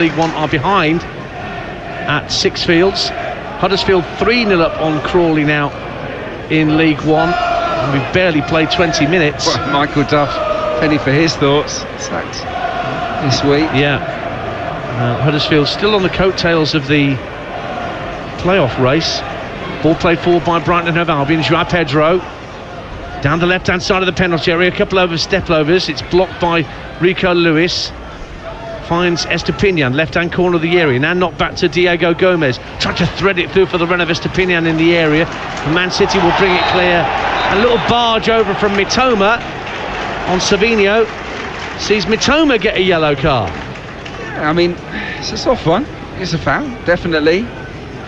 League One are behind at Sixfields. Huddersfield 3-0 up on Crawley now in League One. And we've barely played 20 minutes. Well, Michael Duff, penny for his thoughts. Sacked this week. Yeah. Huddersfield still on the coattails of the playoff race. Ball played forward by Brighton and Hove Albion. Joao Pedro down the left-hand side of the penalty area. A couple of step-overs. It's blocked by Rico Lewis. Finds Estepinian, left-hand corner of the area. Now knocked back to Diego Gomez. Trying to thread it through for the run of Estepinian in the area. And Man City will bring it clear. A little barge over from Mitoma on Savinho. Sees Mitoma get a yellow card. I mean, it's a soft one. It's a foul, definitely,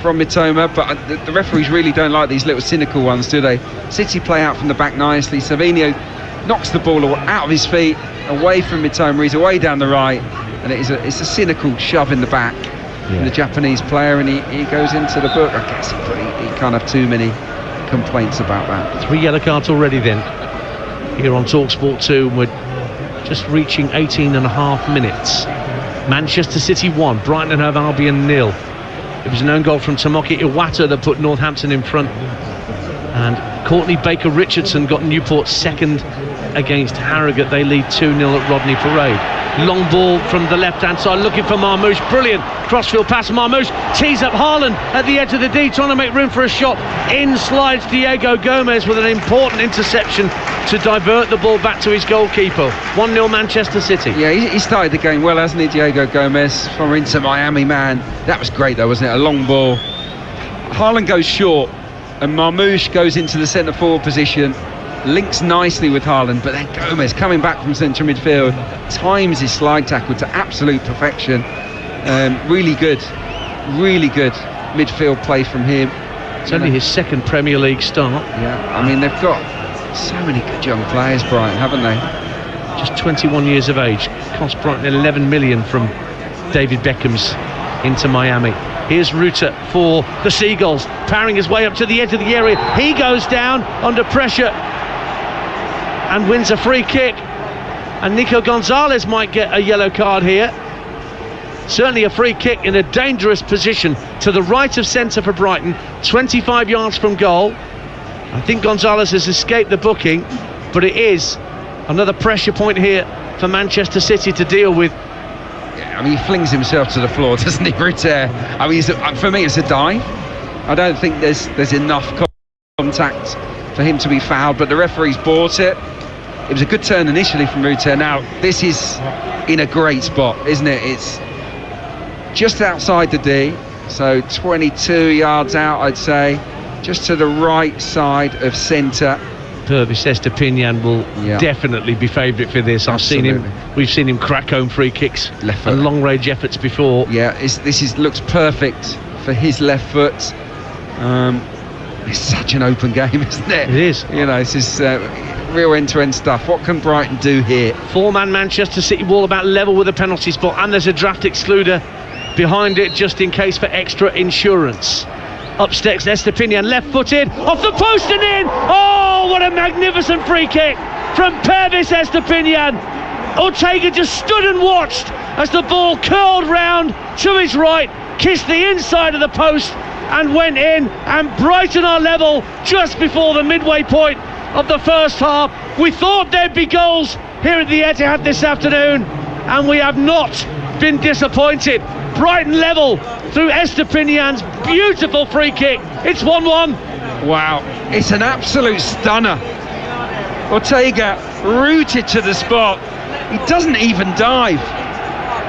from Mitoma. But the referees really don't like these little cynical ones, do they? City play out from the back nicely. Savinho knocks the ball out of his feet, away from Mitoma. He's away down the right. And it's a cynical shove in the back from the Japanese player, and he goes into the book. I guess he can't have too many complaints about that. 3 yellow cards already then here on TalkSport 2, and we're just reaching 18.5 minutes. Manchester City 1, Brighton and Hove Albion 0. It was an own goal from Tomoki Iwata that put Northampton in front, and Courtney Baker-Richardson got Newport second against Harrogate. They lead 2-0 at Rodney Parade. Long ball from the left-hand side, looking for Marmoush. Brilliant crossfield pass. Marmoush tees up Haaland at the edge of the D, trying to make room for a shot. In slides Diego Gomez with an important interception to divert the ball back to his goalkeeper. 1-0 Manchester City. Yeah, he started the game well, hasn't he, Diego Gomez? From Inter Miami, man. That was great though, wasn't it? A long ball. Haaland goes short, and Marmoush goes into the centre forward position. Links nicely with Haaland, but then Gomez coming back from central midfield times his slide tackle to absolute perfection. Really good midfield play from him. It's only his second Premier League start. Yeah, I mean, they've got so many good young players, Brighton, haven't they? Just 21 years of age. Cost Brighton 11 million from David Beckham's Inter Miami. Here's Ruta for the Seagulls, powering his way up to the edge of the area. He goes down under pressure and wins a free kick, and Nico Gonzalez might get a yellow card here. Certainly a free kick in a dangerous position to the right of centre for Brighton, 25 yards from goal. I think Gonzalez has escaped the booking, but it is another pressure point here for Manchester City to deal with. Yeah, I mean, he flings himself to the floor, doesn't he, Ruter? I mean, for me it's a dive. I don't think there's enough contact for him to be fouled, but the referee's bought it. It was a good turn initially from Ruter. Now this is in a great spot, isn't it? It's just outside the D, so 22 yards out, I'd say, just to the right side of centre. Purvis Estepinian will definitely be favourite for this. We've seen him crack home free kicks and long range efforts before. Yeah, this looks perfect for his left foot. It's such an open game, isn't it? It is. You know, this is real end-to-end stuff. What can Brighton do here? 4-man Manchester City wall about level with the penalty spot, and there's a draft excluder behind it just in case for extra insurance. Up steps Estepinian, left-footed, off the post and in! Oh, what a magnificent free kick from Purvis Estepinian. Ortega just stood and watched as the ball curled round to his right, kissed the inside of the post and went in, and Brighton are level just before the midway point of the first half. We thought there'd be goals here at the Etihad this afternoon, and we have not been disappointed. Brighton level through Estepinian's beautiful free kick. It's 1-1. Wow, it's an absolute stunner. Ortega rooted to the spot. He doesn't even dive.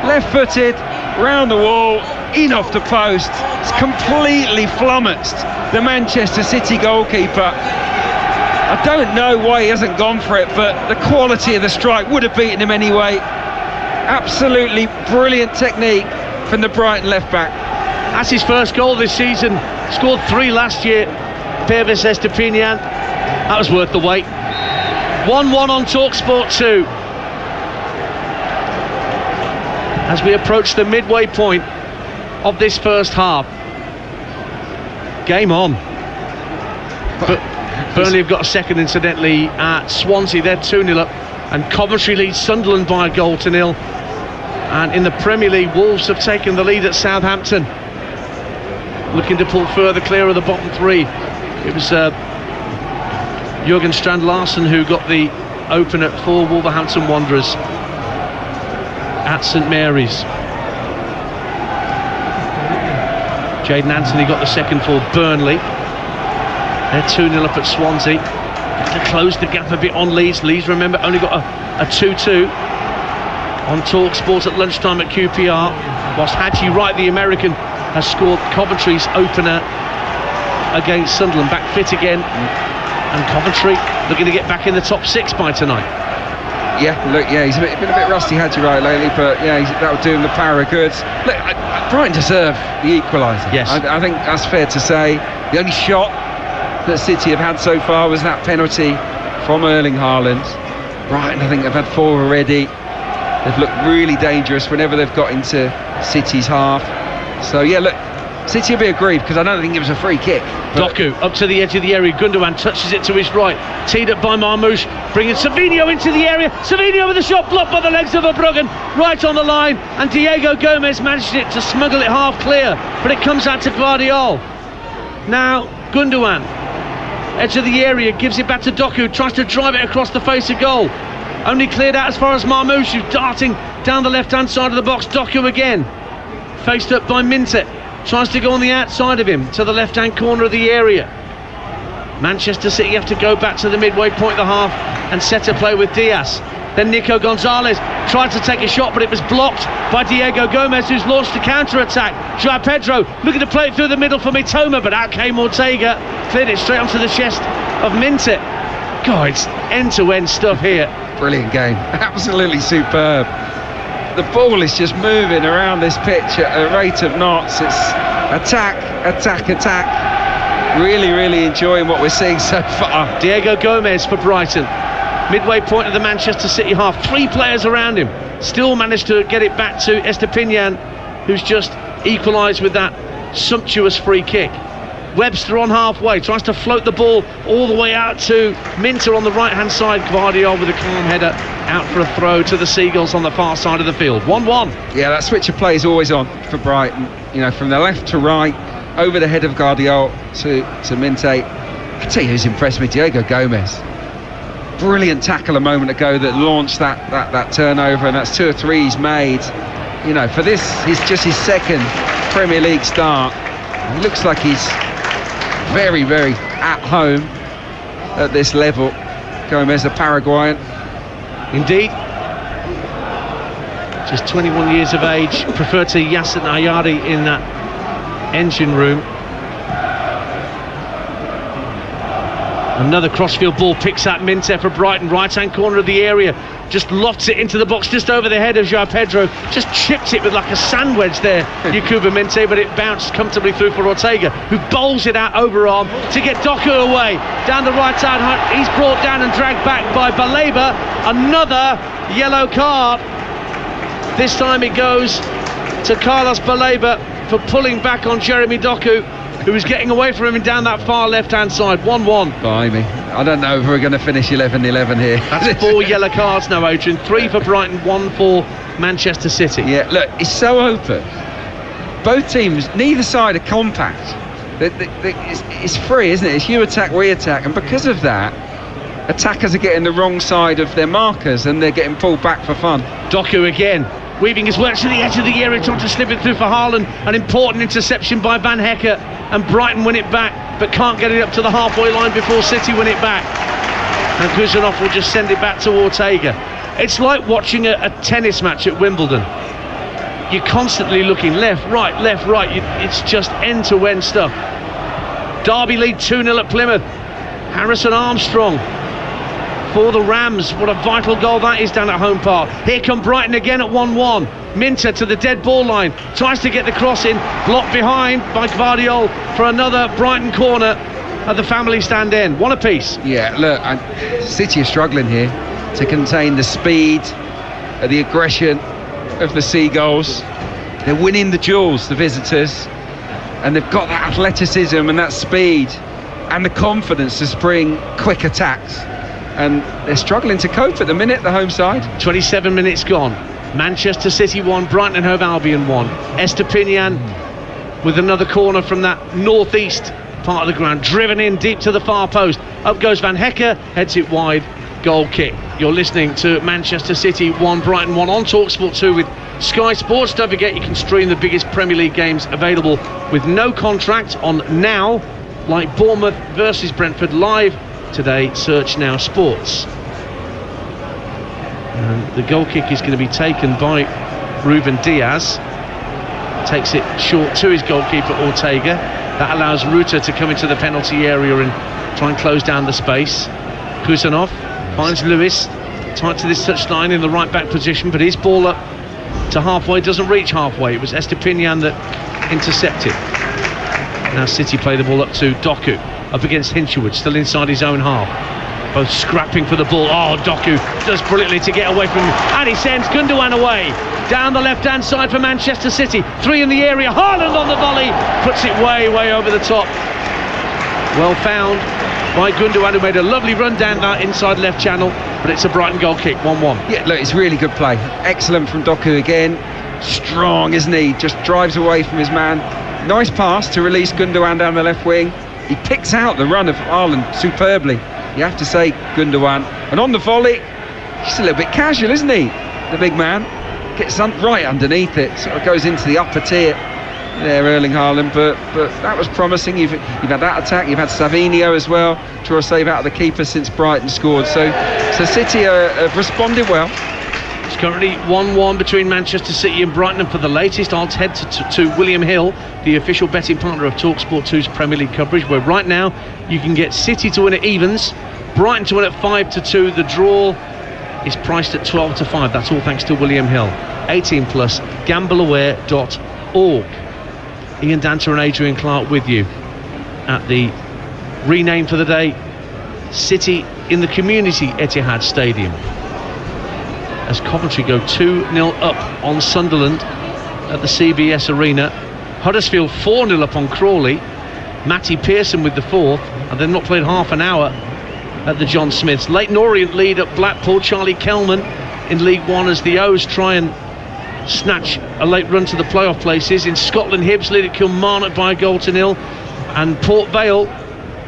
Left-footed, round the wall, in off the post. It's completely flummoxed the Manchester City goalkeeper. I don't know why he hasn't gone for it, but the quality of the strike would have beaten him anyway. Absolutely brilliant technique from the Brighton left-back. That's his first goal this season. Scored 3 last year. Purvis Estepinian. That was worth the wait. 1-1 on TalkSport 2. As we approach the midway point of this first half. Game on. But Burnley have got a second, incidentally, at Swansea. They're 2-0 up, and Coventry leads Sunderland by a goal to nil. And in the Premier League, Wolves have taken the lead at Southampton, looking to pull further clear of the bottom three. It was Jurgen Strand Larsen who got the opener for Wolverhampton Wanderers at St Mary's. Jayden Anthony got the second for Burnley. They're 2-0 up at Swansea. To close the gap a bit on Leeds. Leeds, remember, only got a 2-2 on TalkSport at lunchtime at QPR. Whilst Haji Wright, the American, has scored Coventry's opener against Sunderland. Back fit again. And Coventry looking to get back in the top 6 by tonight. Yeah, look, yeah, he's been a bit rusty, Haji Wright, lately, but yeah, that'll do him the power of goods. Look, Brighton deserve the equaliser. Yes. I think that's fair to say. The only shot that City have had so far was that penalty from Erling Haaland. Brighton, I think they've had 4 already. They've looked really dangerous whenever they've got into City's half. So yeah, look, City will be aggrieved because I don't think it was a free kick. Doku up to the edge of the area. Gundogan touches it to his right. Teed up by Marmoush, bringing Savinho into the area. Savinho with a shot blocked by the legs of Verbruggen, right on the line, and Diego Gomez managed it to smuggle it half clear, but it comes out to Guardiola. Now Gundogan, edge of the area, gives it back to Doku, tries to drive it across the face of goal. Only cleared out as far as Marmoush, who's darting down the left-hand side of the box. Doku again, faced up by Minter. Tries to go on the outside of him to the left-hand corner of the area. Manchester City have to go back to the midway point of the half and set a play with Diaz. Then Nico Gonzalez tried to take a shot, but it was blocked by Diego Gomez, who's launched a counter-attack. Joao Pedro looking to play it through the middle for Mitoma, but out came Ortega, cleared it straight onto the chest of Minter. God, it's end-to-end stuff here. Brilliant game, absolutely superb. The ball is just moving around this pitch at a rate of knots. It's attack, attack, attack. Really, really enjoying what we're seeing so far. Diego Gomez for Brighton. Midway point of the Manchester City half. 3 players around him. Still managed to get it back to Estepinian, who's just equalised with that sumptuous free kick. Webster on halfway, tries to float the ball all the way out to Minter on the right-hand side. Guardiola with a calm header out for a throw to the Seagulls on the far side of the field. 1-1. Yeah, that switch of play is always on for Brighton. You know, from the left to right, over the head of Guardiola to Minter. I tell you who's impressed me, Diego Gomez. Brilliant tackle a moment ago that launched that turnover, and that's 2 or 3 he's made. You know, for this, he's just his 2nd Premier League start. It looks like he's very, very at home at this level. Gomez, a Paraguayan. Indeed. Just 21 years of age. Preferred to Yasser Nayari in that engine room. Another crossfield ball picks out Minter for Brighton, right-hand corner of the area. Just lofts it into the box just over the head of Joao Pedro. Just chipped it with like a sand wedge there, Yakuba Minter, but it bounced comfortably through for Ortega, who bowls it out overarm to get Doku away. Down the right side, he's brought down and dragged back by Baleba. Another yellow card. This time it goes to Carlos Baleba for pulling back on Jeremy Doku, who was getting away from him and down that far left-hand side. 1-1. Blimey. I don't know if we're going to finish 11-11 here. That's 4 yellow cards now, Adrian. 3 for Brighton, 1 for Manchester City. Yeah, look, it's so open. Both teams, neither side are compact. It's free, isn't it? It's you attack, we attack. And because of that, attackers are getting the wrong side of their markers and they're getting pulled back for fun. Doku again, weaving his way to the edge of the area, trying to slip it through for Haaland. An important interception by Van Hecke, and Brighton win it back, but can't get it up to the halfway line before City win it back. And Kuzanov will just send it back to Ortega. It's like watching a tennis match at Wimbledon. You're constantly looking left, right, it's just end-to-end stuff. Derby lead 2-0 at Plymouth. Harrison Armstrong for the Rams. What a vital goal that is down at Home Park. Here come Brighton again at 1-1. Minter to the dead ball line, tries to get the cross in, blocked behind by Guardiola for another Brighton corner at the family stand end. 1 apiece. Yeah, look, City are struggling here to contain the speed, the aggression of the Seagulls. They're winning the duels, the visitors, and they've got that athleticism and that speed and the confidence to spring quick attacks. And they're struggling to cope at the minute, the home side. 27 minutes gone. Manchester City 1, Brighton and Hove Albion 1. Estepinian with another corner from that northeast part of the ground, driven in deep to the far post. Up goes Van Hecke, heads it wide, goal kick. You're listening to Manchester City 1, Brighton 1 on TalkSport 2 with Sky Sports. Don't forget you can stream the biggest Premier League games available with no contract on Now, like Bournemouth versus Brentford live today. Search Now Sports. And the goal kick is going to be taken by Ruben Diaz. Takes it short to his goalkeeper Ortega. That allows Ruta to come into the penalty area and try and close down the space. Kuzanov finds Lewis tight to this touchline in the right back position, but his ball up to halfway doesn't reach halfway. It was Estepinian that intercepted. Now City play the ball up to Doku, up against Hinshelwood, still inside his own half. Both scrapping for the ball. Oh, Doku does brilliantly to get away from him, and he sends Gundogan away down the left-hand side for Manchester City. 3 in the area. Haaland on the volley puts it way over the top. Well found by Gundogan, who made a lovely run down that inside left channel, but it's a Brighton goal kick. 1-1. Yeah, look, it's really good play. Excellent from Doku again. Strong, isn't he? Just drives away from his man. Nice pass to release Gundogan down the left wing. He picks out the run of Haaland superbly, you have to say, Gundogan. And on the volley, just a little bit casual, isn't he? The big man gets right underneath it, sort of goes into the upper tier there, Erling Haaland. But that was promising. You've had that attack. You've had Savinho as well, draw a save out of the keeper since Brighton scored. So City have responded well. It's currently 1-1 between Manchester City and Brighton, and for the latest odds head to William Highl, the official betting partner of TalkSport 2's Premier League coverage, where right now you can get City to win at evens, Brighton to win at 5-2. The draw is priced at 12-5. That's all thanks to William Highl. 18 plus, gambleaware.org. Ian Danter and Adrian Clark with you at the rename for the day, City in the Community Etihad Stadium, as Coventry go 2-0 up on Sunderland at the CBS Arena. Huddersfield 4-0 up on Crawley. Matty Pearson with the fourth, and they've not played half an hour at the John Smiths. Leighton Orient lead at Blackpool. Charlie Kelman in League One as the O's try and snatch a late run to the playoff places. In Scotland, Hibs lead at Kilmarnock by a goal to nil, and Port Vale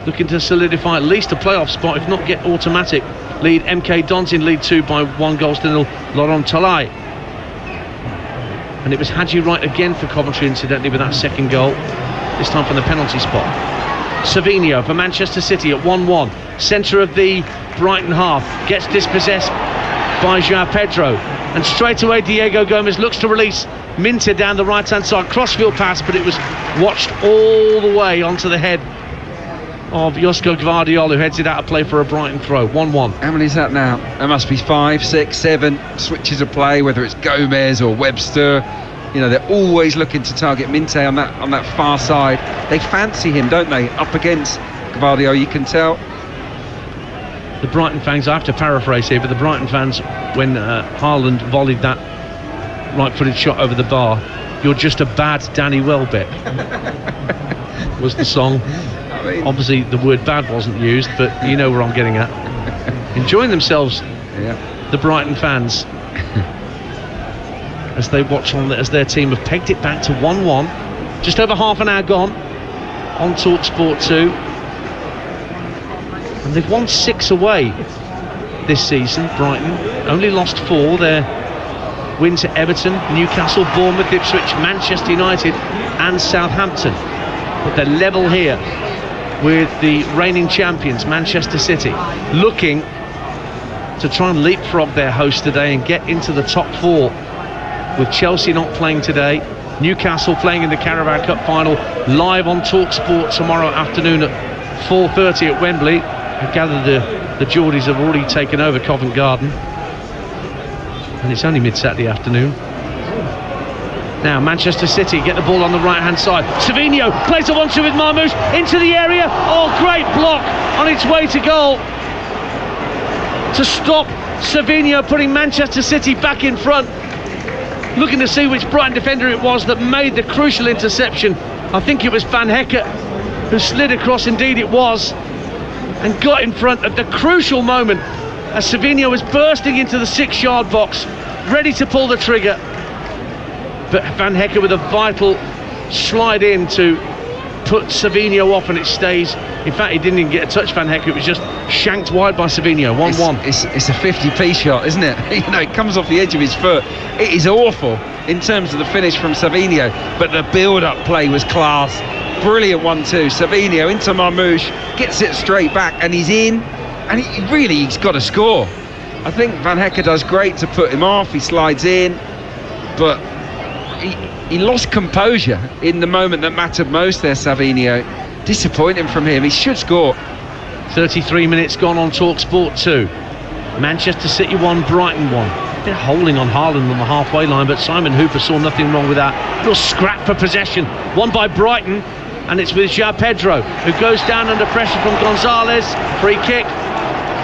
looking to solidify at least a playoff spot, if not get automatic lead. MK Dons in League 2 by 1-0 Laurent Talay. And it was Haji Wright again for Coventry, incidentally, with that second goal, this time from the penalty spot. Savinho for Manchester City at 1-1, centre of the Brighton half, gets dispossessed by João Pedro, and straight away Diego Gomez looks to release Minter down the right hand side. Crossfield pass, but it was watched all the way onto the head of Josko Gvardiol, who heads it out of play for a Brighton throw. 1-1. How many is that now? There must be 5, 6, 7 switches of play, whether it's Gomez or Webster. You know, they're always looking to target Minte on that far side. They fancy him, don't they? Up against Gvardiol, you can tell. The Brighton fans, I have to paraphrase here, but the Brighton fans, when Haaland volleyed that right-footed shot over the bar, "You're just a bad Danny Welbeck," was the song. Obviously the word bad wasn't used, but you know where I'm getting at. Enjoying themselves, yeah, the Brighton fans, as they watch on as their team have pegged it back to 1-1. Just over half an hour gone on TalkSport 2, and they've won 6 away this season. Brighton only lost 4. Their wins at Everton, Newcastle, Bournemouth, Ipswich, Manchester United and Southampton, but they're level here with the reigning champions Manchester City, looking to try and leapfrog their host today and get into the top 4, with Chelsea not playing today, Newcastle playing in the Carabao Cup final, live on TalkSport tomorrow afternoon at 4:30 at Wembley. I gather the Geordies have already taken over Covent Garden, and it's only mid-Saturday afternoon. Now Manchester City get the ball on the right hand side. Savinho plays a 1-2 with Marmoush into the area. Oh, great block on its way to goal to stop Savinho, putting Manchester City back in front. Looking to see which Brighton defender it was that made the crucial interception. I think it was Van Hecke who slid across, indeed it was, and got in front at the crucial moment as Savinho was bursting into the 6-yard box ready to pull the trigger, but Van Hecke with a vital slide in to put Savinho off, and it stays. In fact, he didn't even get a touch, Van Hecke. It was just shanked wide by Savinho. 1-1. It's a 50p shot, isn't it? You know, it comes off the edge of his foot. It is awful in terms of the finish from Savinho, but the build-up play was class. Brilliant 1-2. Savinho into Marmoush, gets it straight back, and he's in. And he's got to score. I think Van Hecke does great to put him off. He slides in, but he lost composure in the moment that mattered most there, Savinho. Disappointing from him. He should score. 33 minutes gone on TalkSport 2. Manchester City 1, Brighton 1. They're holding on Haaland on the halfway line, but Simon Hooper saw nothing wrong with that. Little scrap for possession. Won by Brighton, and it's with João Pedro, who goes down under pressure from Gonzalez. Free kick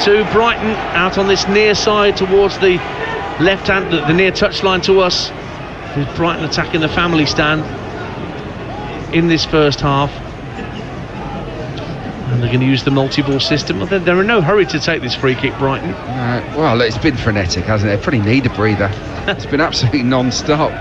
to Brighton, out on this near side towards the left hand, the near touchline to us. With Brighton attacking the family stand in this first half, and they're going to use the multi-ball system. Well, they're in no hurry to take this free kick, Brighton. Well, it's been frenetic, hasn't it? They probably need a breather. It's been absolutely non-stop.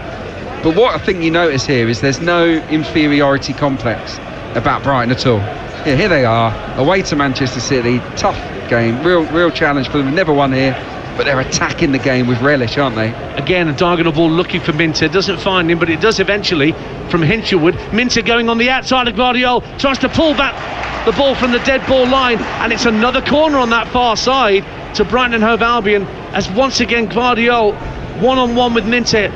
But what I think you notice here is there's no inferiority complex about Brighton at all. Here they are, away to Manchester City. Tough game, real challenge for them. They've never won here, but they're attacking the game with relish, aren't they? Again, a diagonal ball looking for Minter. Doesn't find him, but it does eventually from Hinchelwood. Minter going on the outside of Guardiola, tries to pull back the ball from the dead ball line, and it's another corner on that far side to Brighton and Hove Albion, as once again Guardiola, one-on-one with Minter,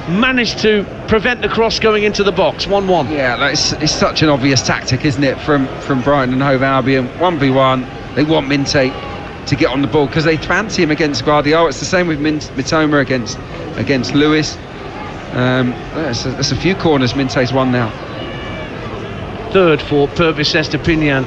managed to prevent the cross going into the box. 1-1. Yeah, it's such an obvious tactic, isn't it, from Brighton and Hove Albion. 1v1, they want Minter to get on the ball because they fancy him against Guardiola. It's the same with Mitoma against Lewis. There's a few corners Minter's won now. Third for Pervis Estepinian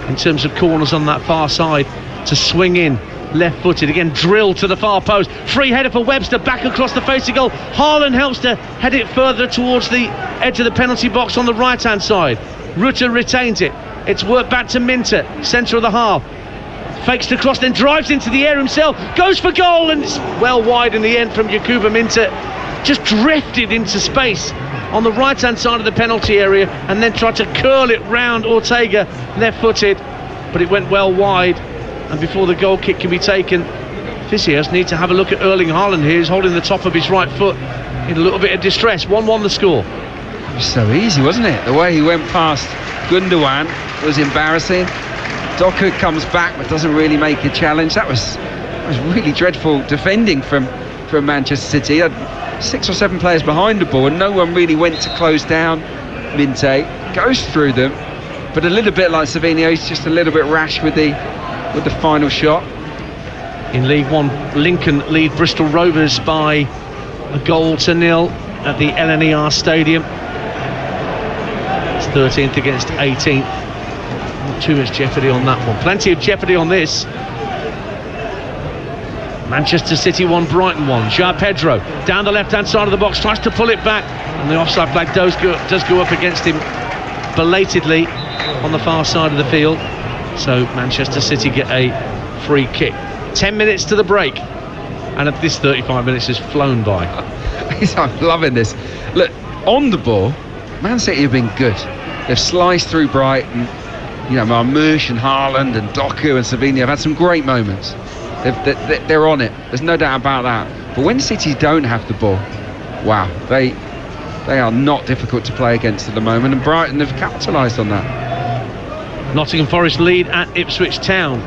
in terms of corners on that far side to swing in. Left-footed, again drilled to the far post. Free header for Webster, back across the face of goal. Haaland helps to head it further towards the edge of the penalty box on the right-hand side. Rutter retains it. It's worked back to Minter, centre of the half. Fakes the cross, then drives into the air himself. Goes for goal, and it's well wide in the end from Yakuba Minter. Just drifted into space on the right-hand side of the penalty area, and then tried to curl it round Ortega, left-footed, but it went well wide. And before the goal kick can be taken, physios need to have a look at Erling Haaland here. He's holding the top of his right foot in a little bit of distress. 1-1 the score. It was so easy, wasn't it? The way he went past Gundogan was embarrassing. Doku comes back but doesn't really make a challenge. That was really dreadful defending from Manchester City. He had 6 or 7 players behind the ball and no one really went to close down Minter. Goes through them, but a little bit like Savinho, he's just a little bit rash with the final shot. In League One, Lincoln lead Bristol Rovers by 1-0 at the LNER Stadium. It's 13th against 18th. Not too much jeopardy on that one. Plenty of jeopardy on this. Manchester City 1, Brighton 1. João Pedro down the left-hand side of the box, tries to pull it back, and the offside flag does go up against him belatedly on the far side of the field. So Manchester City get a free kick. 10 minutes to the break, and this 35 minutes has flown by. I'm loving this. Look, on the ball, Man City have been good. They've sliced through Brighton. You know, Marmoush and Haaland and Doku and Savinho have had some great moments. They're on it. There's no doubt about that. But when City don't have the ball, wow, they are not difficult to play against at the moment, and Brighton have capitalised on that. Nottingham Forest lead at Ipswich Town.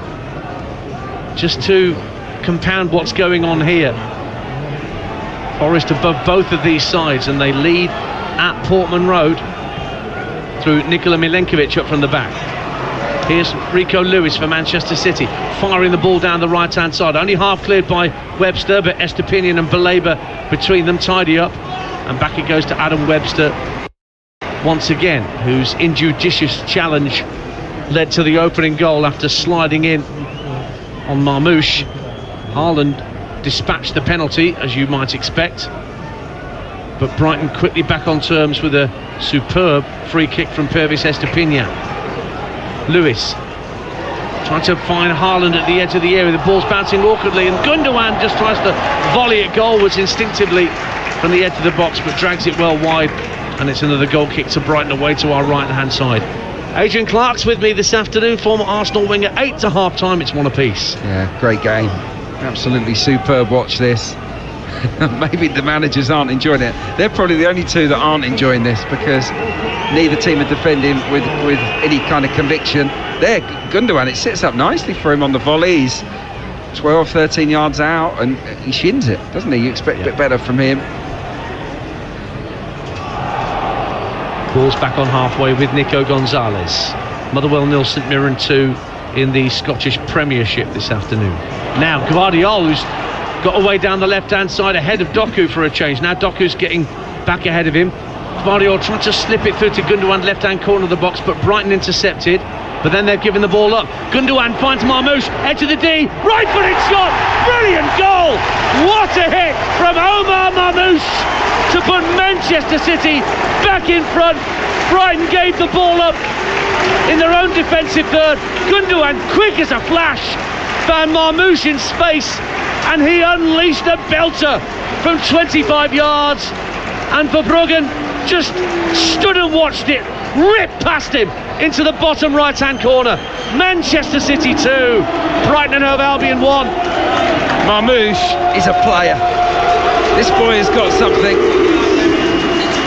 Just to compound what's going on here, Forest above both of these sides, and they lead at Portman Road through Nikola Milenkovic up from the back. Here's Rico Lewis for Manchester City, firing the ball down the right-hand side. Only half cleared by Webster, but Estepinian and Baleba between them tidy up. And back it goes to Adam Webster once again, whose injudicious challenge led to the opening goal after sliding in on Marmoush. Haaland dispatched the penalty, as you might expect, but Brighton quickly back on terms with a superb free kick from Pervis Estepinian. Lewis Trying to find Haaland at the edge of the area. The ball's bouncing awkwardly, and Gundogan just tries to volley it goalwards instinctively from the edge of the box, but drags it well wide, and it's another goal kick to Brighton away to our right-hand side. Adrian Clark's with me this afternoon, former Arsenal winger. 8 to half-time, it's 1 apiece. Yeah, great game. Absolutely superb. Watch this. Maybe the managers aren't enjoying it. They're probably the only two that aren't enjoying this, because neither team are defending with any kind of conviction. There, Gundogan, it sits up nicely for him on the volleys. 12, 13 yards out, and he shins it, doesn't he? You expect a bit better from him. Ball's back on halfway with Nico Gonzalez. Motherwell 0, St Mirren 2 in the Scottish Premiership this afternoon. Now Gvardiol, who's got away down the left-hand side ahead of Doku for a change. Now Doku's getting back ahead of him. Gvardiol trying to slip it through to Gundogan, left-hand corner of the box, but Brighton intercepted. But then they've given the ball up. Gundogan finds Marmoush, edge of the D, right-footed shot, brilliant goal! What a hit from Omar Marmoush to put Manchester City back in front. Brighton gave the ball up in their own defensive third. Gundogan, quick as a flash, found Marmoush in space, and he unleashed a belter from 25 yards. And Verbruggen just stood and watched it rip past him into the bottom right-hand corner. Manchester City 2, Brighton and Hove Albion 1. Marmoush is a player. This boy has got something.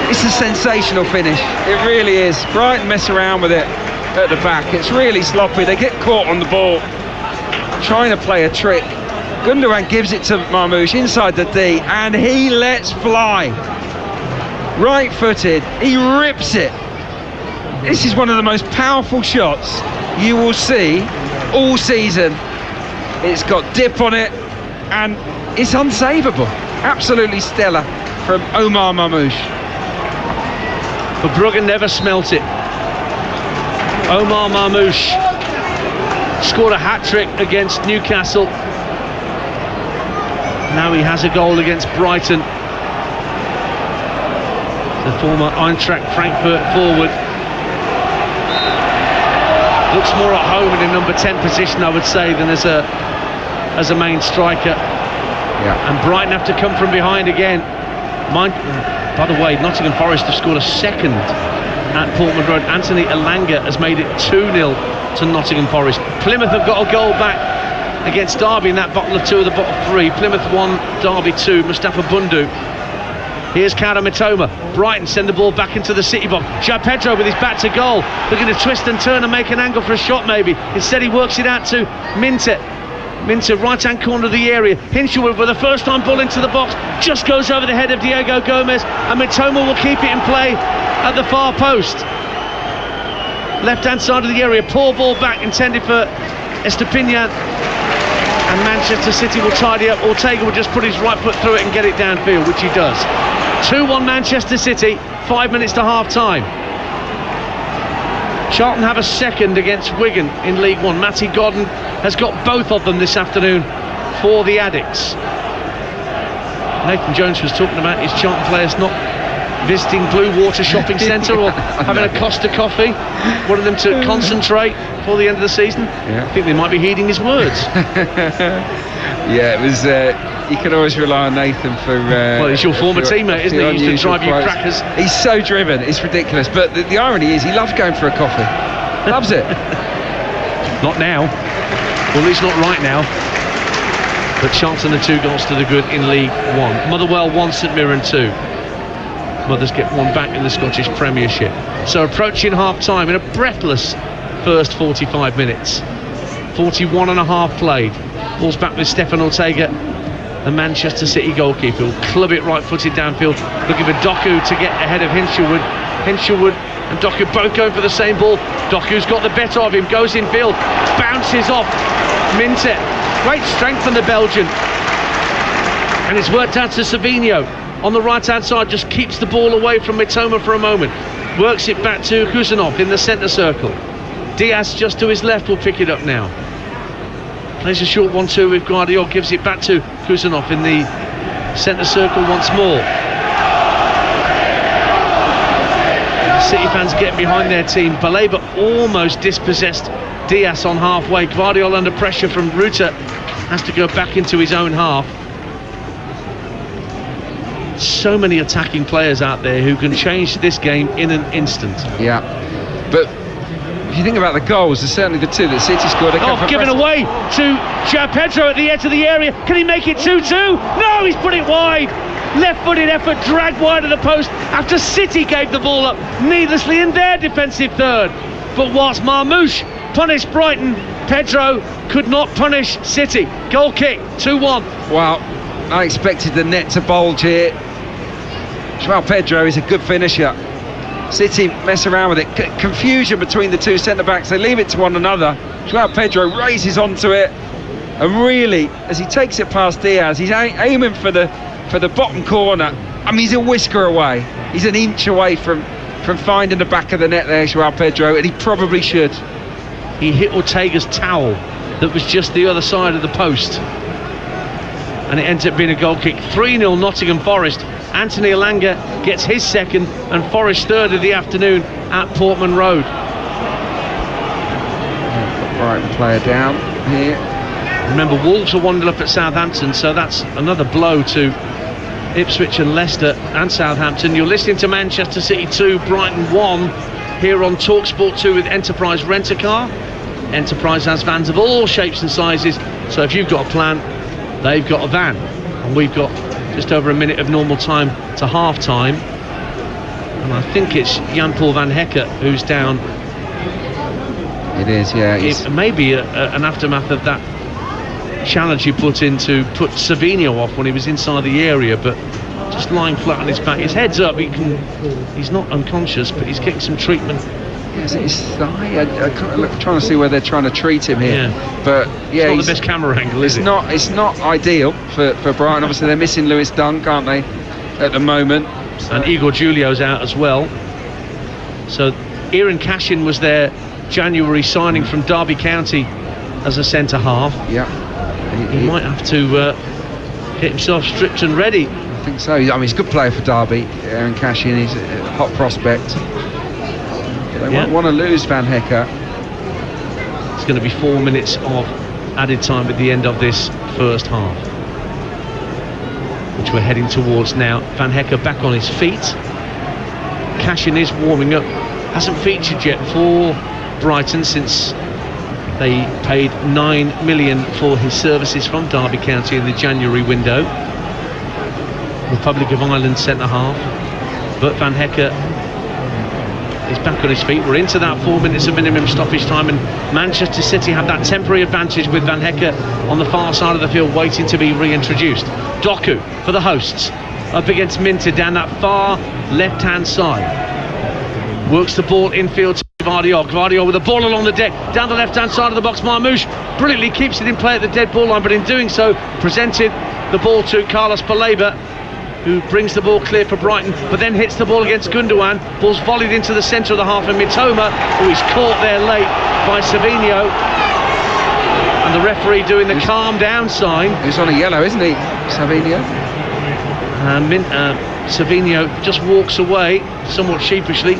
It's a sensational finish. It really is. Brighton mess around with it at the back. It's really sloppy. They get caught on the ball trying to play a trick. Gundogan gives it to Marmoush inside the D, and he lets fly. Right-footed, he rips it. This is one of the most powerful shots you will see all season. It's got dip on it, and it's unsavable. Absolutely stellar from Omar Marmoush. Verbruggen never smelt it. Omar Marmoush scored a hat-trick against Newcastle. Now he has a goal against Brighton. The former Eintracht Frankfurt forward looks more at home in a number 10 position, I would say, than as a main striker. Yeah. And Brighton have to come from behind again. By the way, Nottingham Forest have scored a second at Portman Road. Anthony Elanga has made it 2-0 to Nottingham Forest. Plymouth have got a goal back against Derby in that bottle of 2 of the bottle 3. Plymouth 1, Derby 2. Mustafa Bundu. Here's Kaoru Mitoma. Brighton send the ball back into the City box. João Pedro with his back to goal, looking to twist and turn and make an angle for a shot maybe. Instead he works it out to Minte. Minte, right-hand corner of the area. Hinshelwood with a first-time ball into the box. Just goes over the head of Diego Gomez, and Mitoma will keep it in play at the far post. Left-hand side of the area. Poor ball back intended for Estepinian. And Manchester City will tidy up. Ortega will just put his right foot through it and get it downfield, which he does. 2-1 Manchester City, 5 minutes to half-time. Charlton have a second against Wigan in League One. Matty Godden has got both of them this afternoon for the Addicts. Nathan Jones was talking about his Charlton players not visiting Blue Water Shopping Centre or having a Costa coffee. Wanted them to concentrate before the end of the season. Yeah. I think they might be heeding his words. Yeah, it was. You can always rely on Nathan for. Well, he's your former teammate, isn't he? He used to drive you crackers. He's so driven, it's ridiculous. But the irony is, he loves going for a coffee. Loves it. Not now. Well, at least not right now. But Charlton are 2 goals to the good in League One. Motherwell 1, St Mirren 2. Mothers get 1 back in the Scottish Premiership. So approaching half-time in a breathless first 45 minutes. 41 and a half played. Ball's back with Stefan Ortega, the Manchester City goalkeeper. Will club it right-footed downfield, looking for Doku to get ahead of Hinshelwood. Hinshelwood and Doku both going for the same ball. Doku's got the better of him, goes infield, bounces off Minte. Great strength from the Belgian. And it's worked out to Savinho on the right-hand side, just keeps the ball away from Mitoma for a moment. Works it back to Kuzanov in the centre circle. Diaz just to his left will pick it up now. Plays a short 1-2 with Gvardiol, gives it back to Kuzanov in the centre circle once more. The City fans getting behind their team. Baleba almost dispossessed Diaz on halfway. Guardiola under pressure from Ruta, has to go back into his own half. So many attacking players out there who can change this game in an instant. Yeah, but if you think about the goals, there's certainly the two that City scored. Given away to João Pedro at the edge of the area. Can he make it 2-2? No, he's put it wide. Left-footed effort dragged wide of the post after City gave the ball up needlessly in their defensive third. But whilst Marmoush punished Brighton, Pedro could not punish City. Goal kick, 2-1. Wow, I expected the net to bulge here. João Pedro is a good finisher. City mess around with it. Confusion between the two centre-backs. They leave it to one another. João Pedro races onto it, and really, as he takes it past Diaz, he's aiming for the bottom corner. I mean, he's a whisker away. He's an inch away from finding the back of the net there, João Pedro, and he probably should. He hit Ortega's towel that was just the other side of the post, and it ends up being a goal kick. 3-0 Nottingham Forest. Anthony Elanga gets his second and Forest third of the afternoon at Portman Road. Brighton player down here. Remember, Wolves are 1-0 up at Southampton, so that's another blow to Ipswich and Leicester and Southampton. You're listening to Manchester City 2, Brighton 1 here on TalkSport 2 with Enterprise Rent-A-Car. Enterprise has vans of all shapes and sizes, so if you've got a plan, they've got a van. And we've got just over a minute of normal time to half-time, and I think it's Jan-Paul van Hecke who's down. It is, yeah. It may be an aftermath of that challenge he put in to put Savinho off when he was inside the area, but just lying flat on his back. His head's up, he's not unconscious, but he's getting some treatment. Yes, his thigh. I'm trying to see where they're trying to treat him here. Yeah. But yeah, it's not the best camera angle, is it? It's not ideal for Brighton. Obviously, they're missing Lewis Dunk, aren't they, at the moment? And Igor Julio's out as well. So Aaron Cashin was their January signing from Derby County as a centre half. Yeah. He might have to get himself stripped and ready. I think so. I mean, he's a good player for Derby, Aaron Cashin. He's a hot prospect. They won't want to lose Van Hecke. It's going to be 4 minutes of added time at the end of this first half, which we're heading towards now. Van Hecke back on his feet. Cashin is warming up. Hasn't featured yet for Brighton since they paid $9 million for his services from Derby County in the January window. Republic of Ireland centre half, but Van Hecke is back on his feet. We're into that 4 minutes of minimum stoppage time, and Manchester City have that temporary advantage with Van Hecke on the far side of the field waiting to be reintroduced. Doku for the hosts up against Minter down that far left hand side, works the ball infield to Gvardiol with the ball along the deck down the left hand side of the box. Marmoush brilliantly keeps it in play at the dead ball line, but in doing so presented the ball to Carlos Paleba, who brings the ball clear for Brighton, but then hits the ball against Gundogan. Ball's volleyed into the centre of the half, and Mitoma, who is caught there late by Savinho, and the referee doing the calm down sign. He's on a yellow, isn't he, Savinho? Savinho just walks away somewhat sheepishly.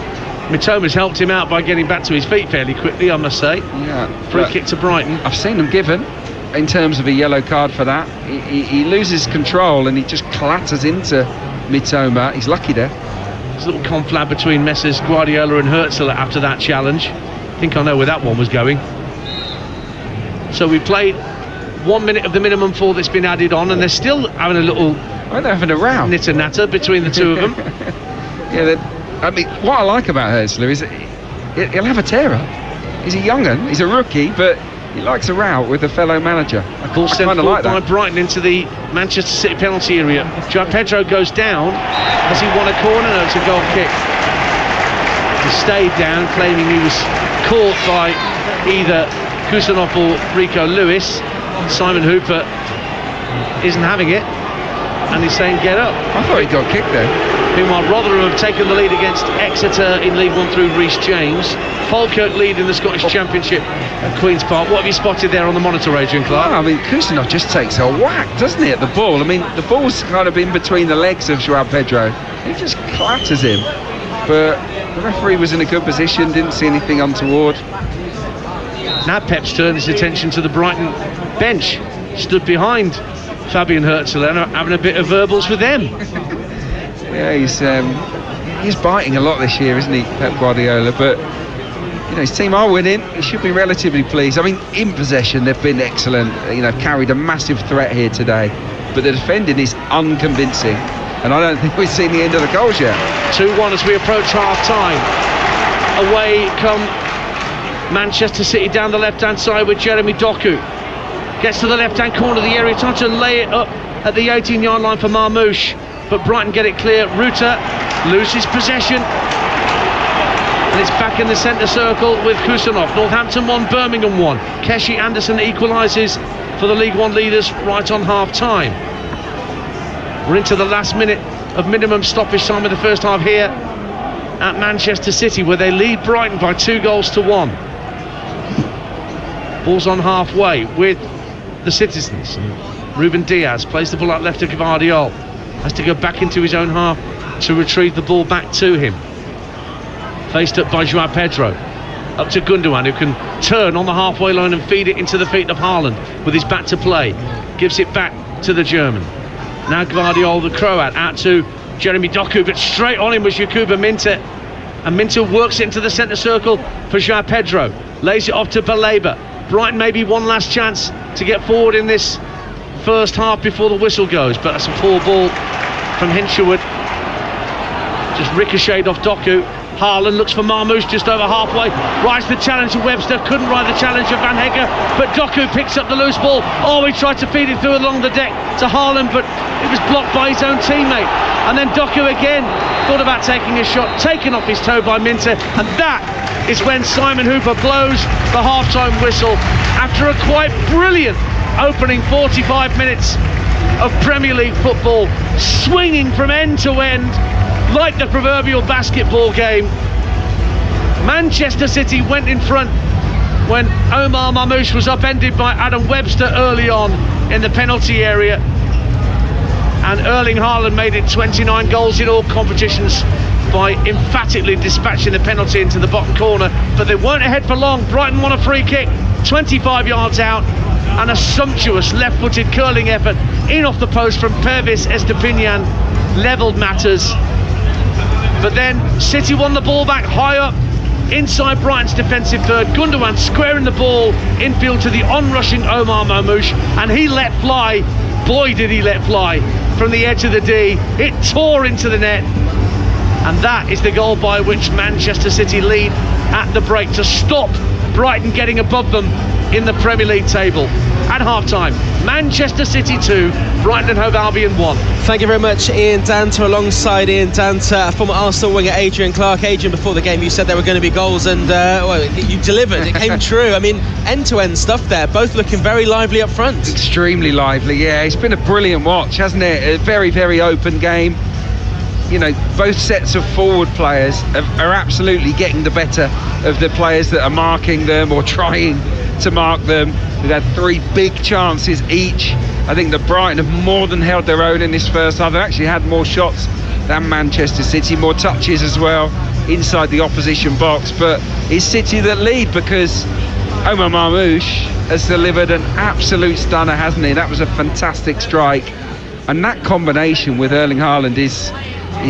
Mitoma's helped him out by getting back to his feet fairly quickly, I must say. Yeah. Free kick to Brighton. I've seen them given in terms of a yellow card for that. He loses control and he just clatters into Mitoma. He's lucky there. There's a little conflab between Messrs Guardiola and Herzl after that challenge. I think I know where that one was going. So we played 1 minute of the minimum four that's been added on, and they're still having a little they're having a row, nitter natter between the two of them. Yeah, I mean, what I like about Herzl is he'll have a tear up. He's a young'un, he's a rookie, but he likes a row with a fellow manager. Ball sent forward like by Brighton into the Manchester City penalty area. João Pedro goes down. Has he won a corner? No, it's a goal kick. He stayed down, claiming he was caught by either Kusanov or Rico Lewis. Simon Hooper isn't having it, and he's saying get up. I thought he got kicked there. Meanwhile, Rotherham have taken the lead against Exeter in League One through Reece James. Falkirk lead in the Scottish Championship at Queen's Park. What have you spotted there on the monitor, Adrian Clark? Well, I mean, Kusanov just takes a whack, doesn't he, at the ball? I mean, the ball's kind of in between the legs of João Pedro. He just clatters him. But the referee was in a good position, didn't see anything untoward. Now Pep's turned his attention to the Brighton bench, stood behind Fabian Herzl and having a bit of verbals with them. Yeah, he's biting a lot this year, isn't he, Pep Guardiola? But you know, his team are winning. He should be relatively pleased. I mean, in possession, they've been excellent. You know, carried a massive threat here today. But the defending is unconvincing, and I don't think we've seen the end of the goals yet. 2-1 as we approach half-time. Away come Manchester City down the left-hand side with Jeremy Doku. Gets to the left-hand corner of the area, trying to lay it up at the 18-yard line for Marmoush. But Brighton get it clear. Ruta loses possession. And it's back in the centre circle with Kusanov. Northampton 1, Birmingham 1. Keshi Anderson equalises for the League One leaders right on half-time. We're into the last minute of minimum stoppage time of the first half here at Manchester City, where they lead Brighton by 2-1. Ball's on halfway with the citizens. Ruben Diaz plays the ball out left to Gvardiol. Has to go back into his own half to retrieve the ball back to him. Faced up by Joao Pedro. Up to Gundogan, who can turn on the halfway line and feed it into the feet of Haaland with his back to play. Gives it back to the German. Now Gvardiol, the Croat, out to Jeremy Doku, but straight on him was Yakuba Minteh. And Minteh works it into the centre circle for Joao Pedro. Lays it off to Baleba. Brighton maybe one last chance to get forward in this first half before the whistle goes, but that's a poor ball from Hinshelwood. Just ricocheted off Doku. Haaland looks for Marmoush just over halfway. Rides the challenge of Webster, couldn't ride the challenge of Van Heghe, but Doku picks up the loose ball. Oh, he tried to feed it through along the deck to Haaland, but it was blocked by his own teammate. And then Doku again thought about taking a shot, taken off his toe by Minteh, and that is when Simon Hooper blows the half-time whistle after a quite brilliant opening 45 minutes of Premier League football, swinging from end to end like the proverbial basketball game. Manchester City went in front when Omar Marmoush was upended by Adam Webster early on in the penalty area, and Erling Haaland made it 29 goals in all competitions by emphatically dispatching the penalty into the bottom corner. But they weren't ahead for long. Brighton won a free kick 25 yards out, and a sumptuous left-footed curling effort in off the post from Pervis Estepinian levelled matters. But then City won the ball back high up inside Brighton's defensive third. Gundogan squaring the ball infield to the on-rushing Omar Marmoush, and he let fly. Boy, did he let fly from the edge of the D. It tore into the net, and that is the goal by which Manchester City lead at the break to stop Brighton getting above them in the Premier League table. At half-time, Manchester City 2, Brighton and Hove Albion 1. Thank you very much, Ian Danter. Alongside Ian Danter, former Arsenal winger Adrian Clark. Adrian, before the game you said there were going to be goals, and well, you delivered. It came true. I mean, end-to-end stuff there, both looking very lively up front. Extremely lively, yeah. It's been a brilliant watch, hasn't it? A very, very open game. You know, both sets of forward players are absolutely getting the better of the players that are marking them or trying to mark them. We've had 3 big chances each. I think that Brighton have more than held their own in this first half. They've actually had more shots than Manchester City, more touches as well inside the opposition box. But it's City that lead because Omar Marmoush has delivered an absolute stunner, hasn't he? That was a fantastic strike. And that combination with Erling Haaland is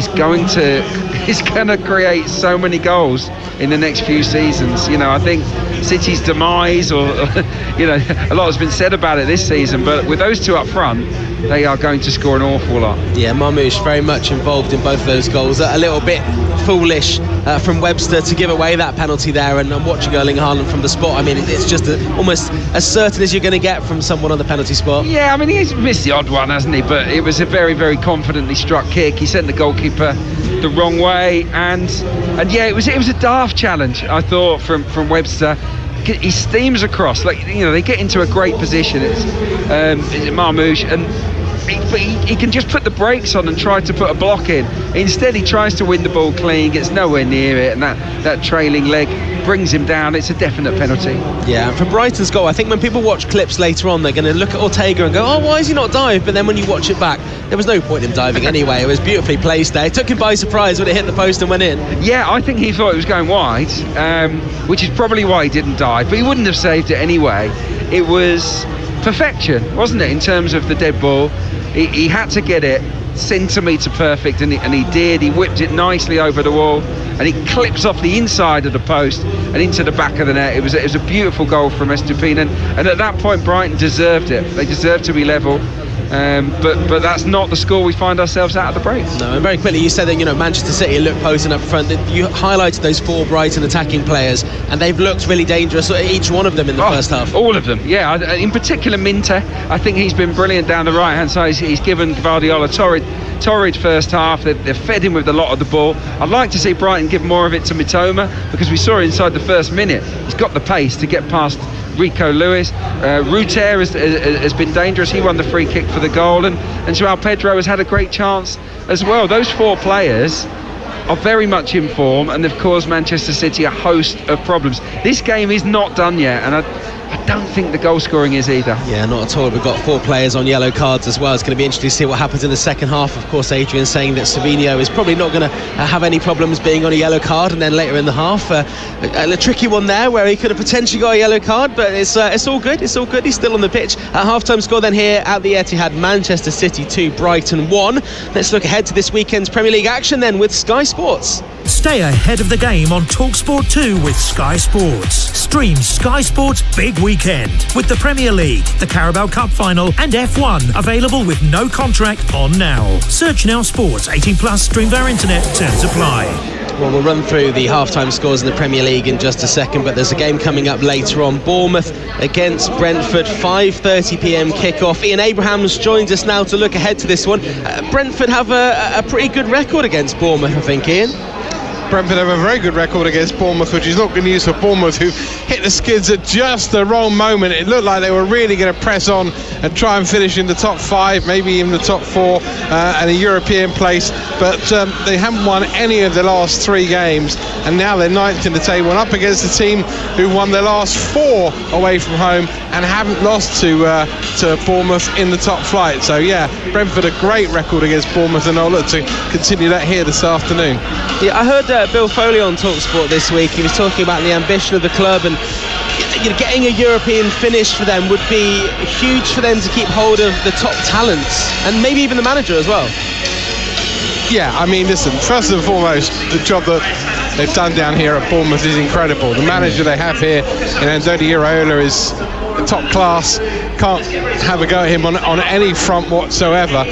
going to create so many goals in the next few seasons. You know, I think City's demise, or you know, a lot has been said about it this season, but with those two up front, they are going to score an awful lot. Yeah, Marmoush very much involved in both those goals. A little bit foolish from Webster to give away that penalty there, and I'm watching Erling Haaland from the spot. I mean, it's just almost as certain as you're going to get from someone on the penalty spot. Yeah, I mean, he's missed the odd one, hasn't he? But it was a very, very confidently struck kick. He sent the goalkeeper the wrong way, and yeah, it was a daft challenge, I thought, from Webster. He steams across, like, you know, they get into a great position. It's Marmoush, and he can just put the brakes on and try to put a block in. Instead, he tries to win the ball clean, gets nowhere near it, and that trailing leg brings him down. It's a definite penalty. Yeah, and for Brighton's goal, I think when people watch clips later on, they're going to look at Ortega and go, oh, why has he not dived? But then when you watch it back, there was no point in him diving anyway. It was beautifully placed there. It took him by surprise when it hit the post and went in. Yeah, I think he thought it was going wide, which is probably why he didn't dive, but he wouldn't have saved it anyway. It was perfection, wasn't it, in terms of the dead ball? He had to get it centimetre perfect, and he did. He whipped it nicely over the wall, and it clips off the inside of the post and into the back of the net. It was a beautiful goal from Estupin, and at that point Brighton deserved it. They deserved to be level. But that's not the score we find ourselves at the break. No, and very quickly, you said that Manchester City looked posing up front. You highlighted those 4 Brighton attacking players, and they've looked really dangerous, each one of them in the first half. All of them, yeah. In particular, Minte, I think he's been brilliant down the right hand side. He's given Guardiola torrid first half. They've fed him with a lot of the ball. I'd like to see Brighton give more of it to Mitoma, because we saw inside the first minute he's got the pace to get past Rico Lewis. Ruter has been dangerous. He won the free kick for the goal, and João Pedro has had a great chance as well. Those 4 players are very much in form, and they've caused Manchester City a host of problems. This game is not done yet, and I don't think the goal scoring is either. Yeah, not at all. We've got 4 players on yellow cards as well. It's going to be interesting to see what happens in the second half. Of course, Adrian saying that Savinho is probably not going to have any problems being on a yellow card, and then later in the half a tricky one there where he could have potentially got a yellow card, but it's all good. It's all good. He's still on the pitch. At half-time score then here at the Etihad, Manchester City 2, Brighton 1. Let's look ahead to this weekend's Premier League action then with Sky Sports. Stay ahead of the game on TalkSport 2 with Sky Sports. Stream Sky Sports Big Weekend with the Premier League, the Carabao Cup Final and F1 available with no contract on now. Search Now Sports 18+, stream via internet, terms apply. Well, we'll run through the half-time scores in the Premier League in just a second, but there's a game coming up later on. Bournemouth against Brentford, 5:30pm kickoff. Ian Abrahams joins us now to look ahead to this one. Brentford have a pretty good record against Bournemouth, I think, Ian. Brentford have a very good record against Bournemouth, which is not good news for Bournemouth, who hit the skids at just the wrong moment. It looked like they were really going to press on and try and finish in the top 5, maybe even the top 4, and a European place, but they haven't won any of the last 3 games, and now they're 9th in the table and up against a team who won their last 4 away from home and haven't lost to Bournemouth in the top flight. So yeah, Brentford a great record against Bournemouth, and I'll look to continue that here this afternoon. Yeah, I heard Bill Foley on TalkSport this week. He was talking about the ambition of the club, and getting a European finish for them would be huge for them to keep hold of the top talents and maybe even the manager as well. Yeah, I mean, listen, first and foremost, the job that they've done down here at Bournemouth is incredible. The manager they have here in Andoni Iraola is top class. Can't have a go at him on any front whatsoever.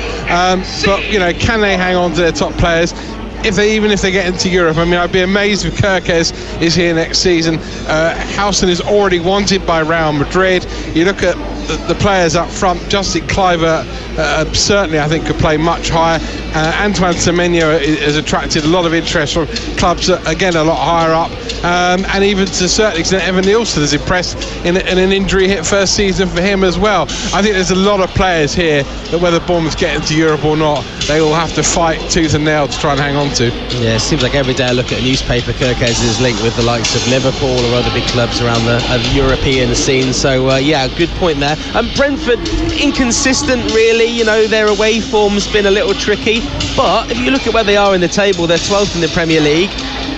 But can they hang on to their top players? Even if they get into Europe, I mean, I'd be amazed if Kirkes is here next season. Howson is already wanted by Real Madrid. You look at the players up front. Justin Kluivert certainly, I think, could play much higher. Antoine Semenyo has attracted a lot of interest from clubs again a lot higher up, and even to a certain extent Evan Nielsen has impressed in an injury hit first season for him as well. I think there's a lot of players here that whether Bournemouth get into Europe or not, they all have to fight tooth and nail to try and hang on to. Yeah, it seems like every day I look at a newspaper, Kirkes is linked with the likes of Liverpool or other big clubs around the European scene. So yeah, good point there. Brentford inconsistent really. Their away form's been a little tricky, but if you look at where they are in the table, they're 12th in the Premier League.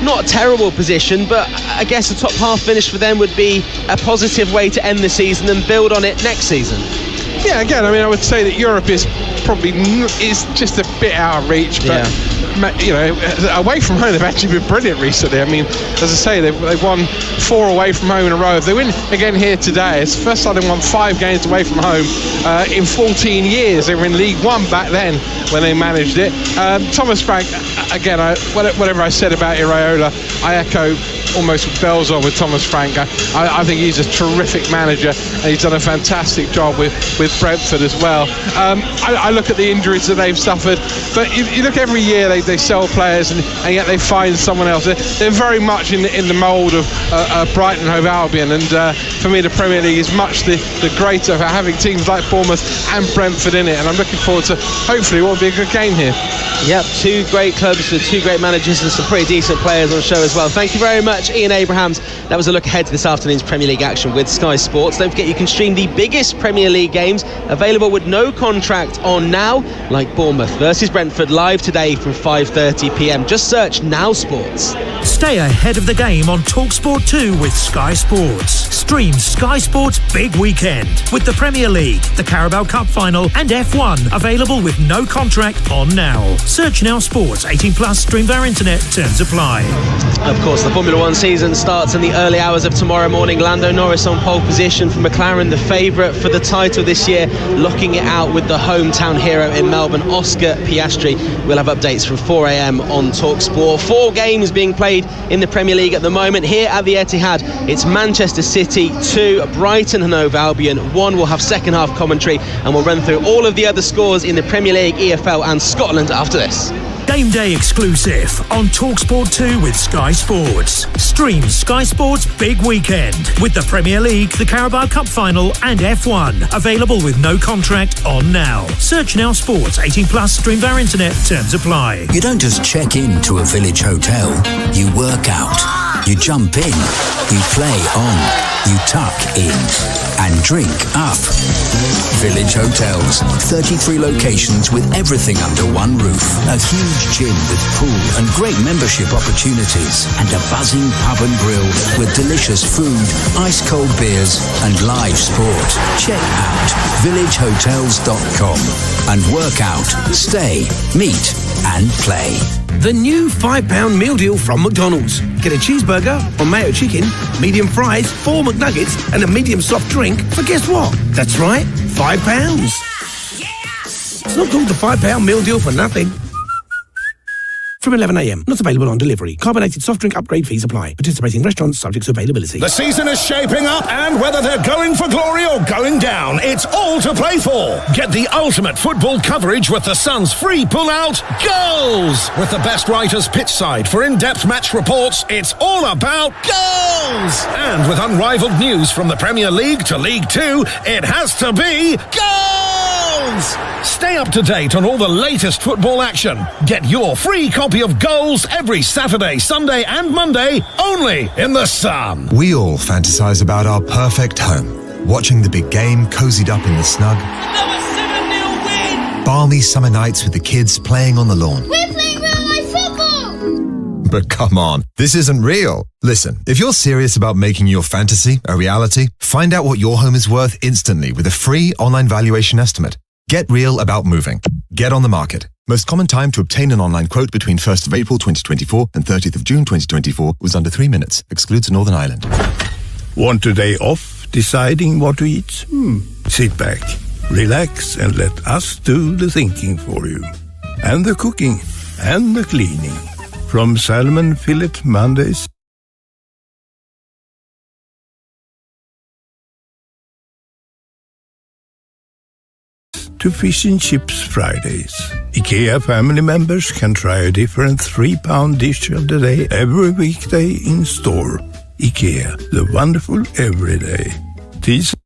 Not a terrible position, but I guess a top half finish for them would be a positive way to end the season and build on it next season. Yeah, again, I mean, I would say that Europe is probably just a bit out of reach, but away from home they've actually been brilliant recently. I mean, as I say, they've won 4 away from home in a row. If they win again here today, it's the first time they won 5 games away from home in 14 years. They were in League One back then when they managed it. Thomas Frank, again, whatever I said about Iraola, I echo almost bells on with Thomas Frank. I think he's a terrific manager, and he's done a fantastic job with Brentford as well. I look at the injuries that they've suffered, but you look every year they sell players, and yet they find someone else. They're very much in the mould of Brighton Hove Albion, and for me the Premier League is much the greater for having teams like Bournemouth and Brentford in it, and I'm looking forward to hopefully what will be a good game here. Yep, two great clubs with two great managers and some pretty decent players on the show as well. Thank you very much, Ian Abrahams. That was a look ahead to this afternoon's Premier League action with Sky Sports. Don't forget you can stream the biggest Premier League games available with no contract on now, like Bournemouth versus Brentford, live today from 5:30pm. Just search Now Sports. Stay ahead of the game on TalkSport 2 with Sky Sports. Stream Sky Sports Big Weekend with the Premier League, the Carabao Cup Final and F1 available with no contract on now. Search Now Sports, 18 plus, stream via internet, terms apply. Of course, the Formula One season starts in the early hours of tomorrow morning. Lando Norris on pole position for McLaren, the favourite for the title this year, locking it out with the hometown hero in Melbourne, Oscar Piastri. We'll have updates from 4am on TalkSport. 4 games being played in the Premier League at the moment. Here at the Etihad, it's Manchester City 2, Brighton and Hove Albion 1. We'll have second half commentary, and we'll run through all of the other scores in the Premier League, EFL and Scotland after this. Game day exclusive on TalkSport 2 with Sky Sports. Stream Sky Sports Big Weekend with the Premier League, the Carabao Cup Final and F1 available with no contract on now. Search Now Sports, 18 plus, stream via internet, terms apply. You don't just check in to a village hotel. You work out. You jump in. You play on. You tuck in. And drink up. Village Hotels. 33 locations with everything under one roof. A huge gym with pool and great membership opportunities. And a buzzing pub and grill with delicious food, ice-cold beers and live sport. Check out villagehotels.com and work out, stay, meet and play. The new £5 meal deal from McDonald's. Get a cheeseburger or mayo chicken, medium fries, 4 McNuggets and a medium soft drink for guess what? That's right, £5. It's not called the £5 meal deal for nothing. From 11am, not available on delivery. Carbonated soft drink upgrade fees apply. Participating restaurants subject to availability. The season is shaping up, and whether they're going for glory or going down, it's all to play for. Get the ultimate football coverage with the Sun's free pull-out Goals! With the best writers pitchside for in-depth match reports, it's all about goals! And with unrivaled news from the Premier League to League 2, it has to be goals! Stay up to date on all the latest football action. Get your free copy of Goals every Saturday, Sunday and Monday, only in the Sun. We all fantasize about our perfect home. Watching the big game, cozied up in the snug. Another 7-0 win! Balmy summer nights with the kids playing on the lawn. We're playing real-life football! But come on, this isn't real. Listen, if you're serious about making your fantasy a reality, find out what your home is worth instantly with a free online valuation estimate. Get real about moving. Get on the market. Most common time to obtain an online quote between 1st of April 2024 and 30th of June 2024 was under 3 minutes. Excludes Northern Ireland. Want a day off deciding what to eat? Sit back, relax and let us do the thinking for you. And the cooking and the cleaning. From Salmon Fillet Mondays to Fish and Chips Fridays. IKEA family members can try a different £3 dish of the day every weekday in store. IKEA, the wonderful everyday. These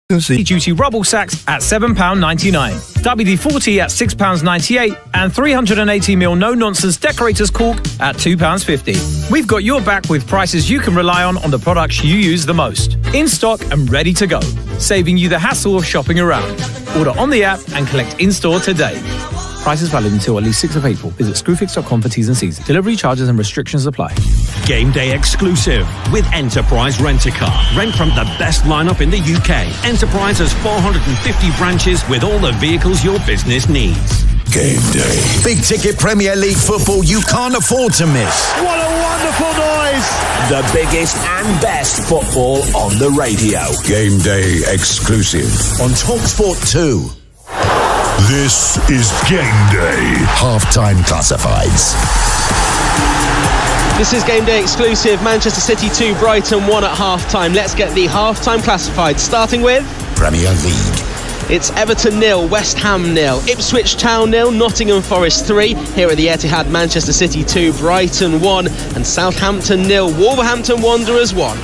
duty rubble sacks at £7.99, WD-40 at £6.98 and 380ml no-nonsense decorator's cork at £2.50. We've got your back with prices you can rely on the products you use the most. In stock and ready to go, saving you the hassle of shopping around. Order on the app and collect in-store today. Prices valid until at least 6th of April. Visit screwfix.com for T's and C's. Delivery charges and restrictions apply. Game day exclusive with Enterprise Rent-A-Car. Rent from the best lineup in the UK. Enterprise has 450 branches with all the vehicles your business needs. Game day. Big ticket Premier League football you can't afford to miss. What a wonderful noise. The biggest and best football on the radio. Game day exclusive on TalkSport 2. This is Game Day. Halftime classifieds. This is game day exclusive. Manchester City 2, Brighton 1 at half-time. Let's get the half-time classified, starting with Premier League. It's Everton 0, West Ham 0, Ipswich Town 0, Nottingham Forest 3. Here at the Etihad, Manchester City 2, Brighton 1, and Southampton 0, Wolverhampton Wanderers 1.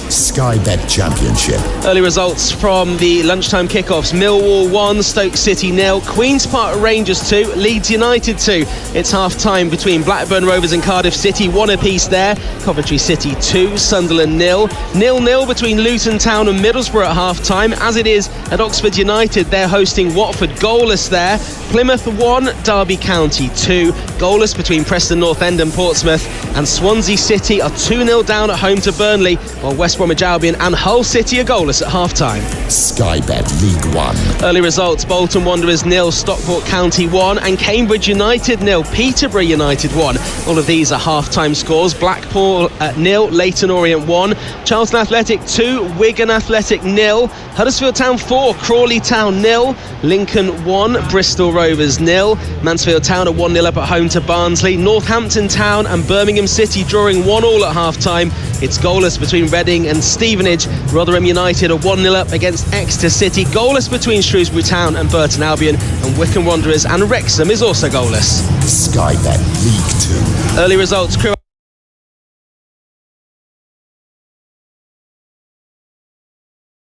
Sky Bet Championship. Early results from the lunchtime kickoffs: Millwall 1, Stoke City 0, Queen's Park Rangers 2, Leeds United 2. It's half-time between Blackburn Rovers and Cardiff City, 1 apiece there. Coventry City 2, Sunderland 0. 0-0 between Luton Town and Middlesbrough at half-time, as it is at Oxford United. They're hosting Watford, goalless there. Plymouth 1, Derby County 2. Goalless between Preston North End and Portsmouth. And Swansea City are 2-0 down at home to Burnley, while West Bromwich Albion and Hull City are goalless at half-time. Sky Bet League 1. Early results: Bolton Wanderers 0, Stockport County 1, and Cambridge United 0, Peterborough United 1. All of these are half-time scores. Blackpool 0, Leyton Orient 1, Charlton Athletic 2, Wigan Athletic 0, Huddersfield Town 4, Crawley Town 0, Lincoln 1, Bristol Rovers 0, Mansfield Town are 1-0 up at home to Barnsley. Northampton Town and Birmingham City drawing 1-1 at half-time. It's goalless between Reading and Stevenage. Rotherham United are 1-0 up against Exeter City. Goalless between Shrewsbury Town and Burton Albion, and Wycombe Wanderers and Wrexham is also goalless. Sky Bet League 2. Early results: Crewe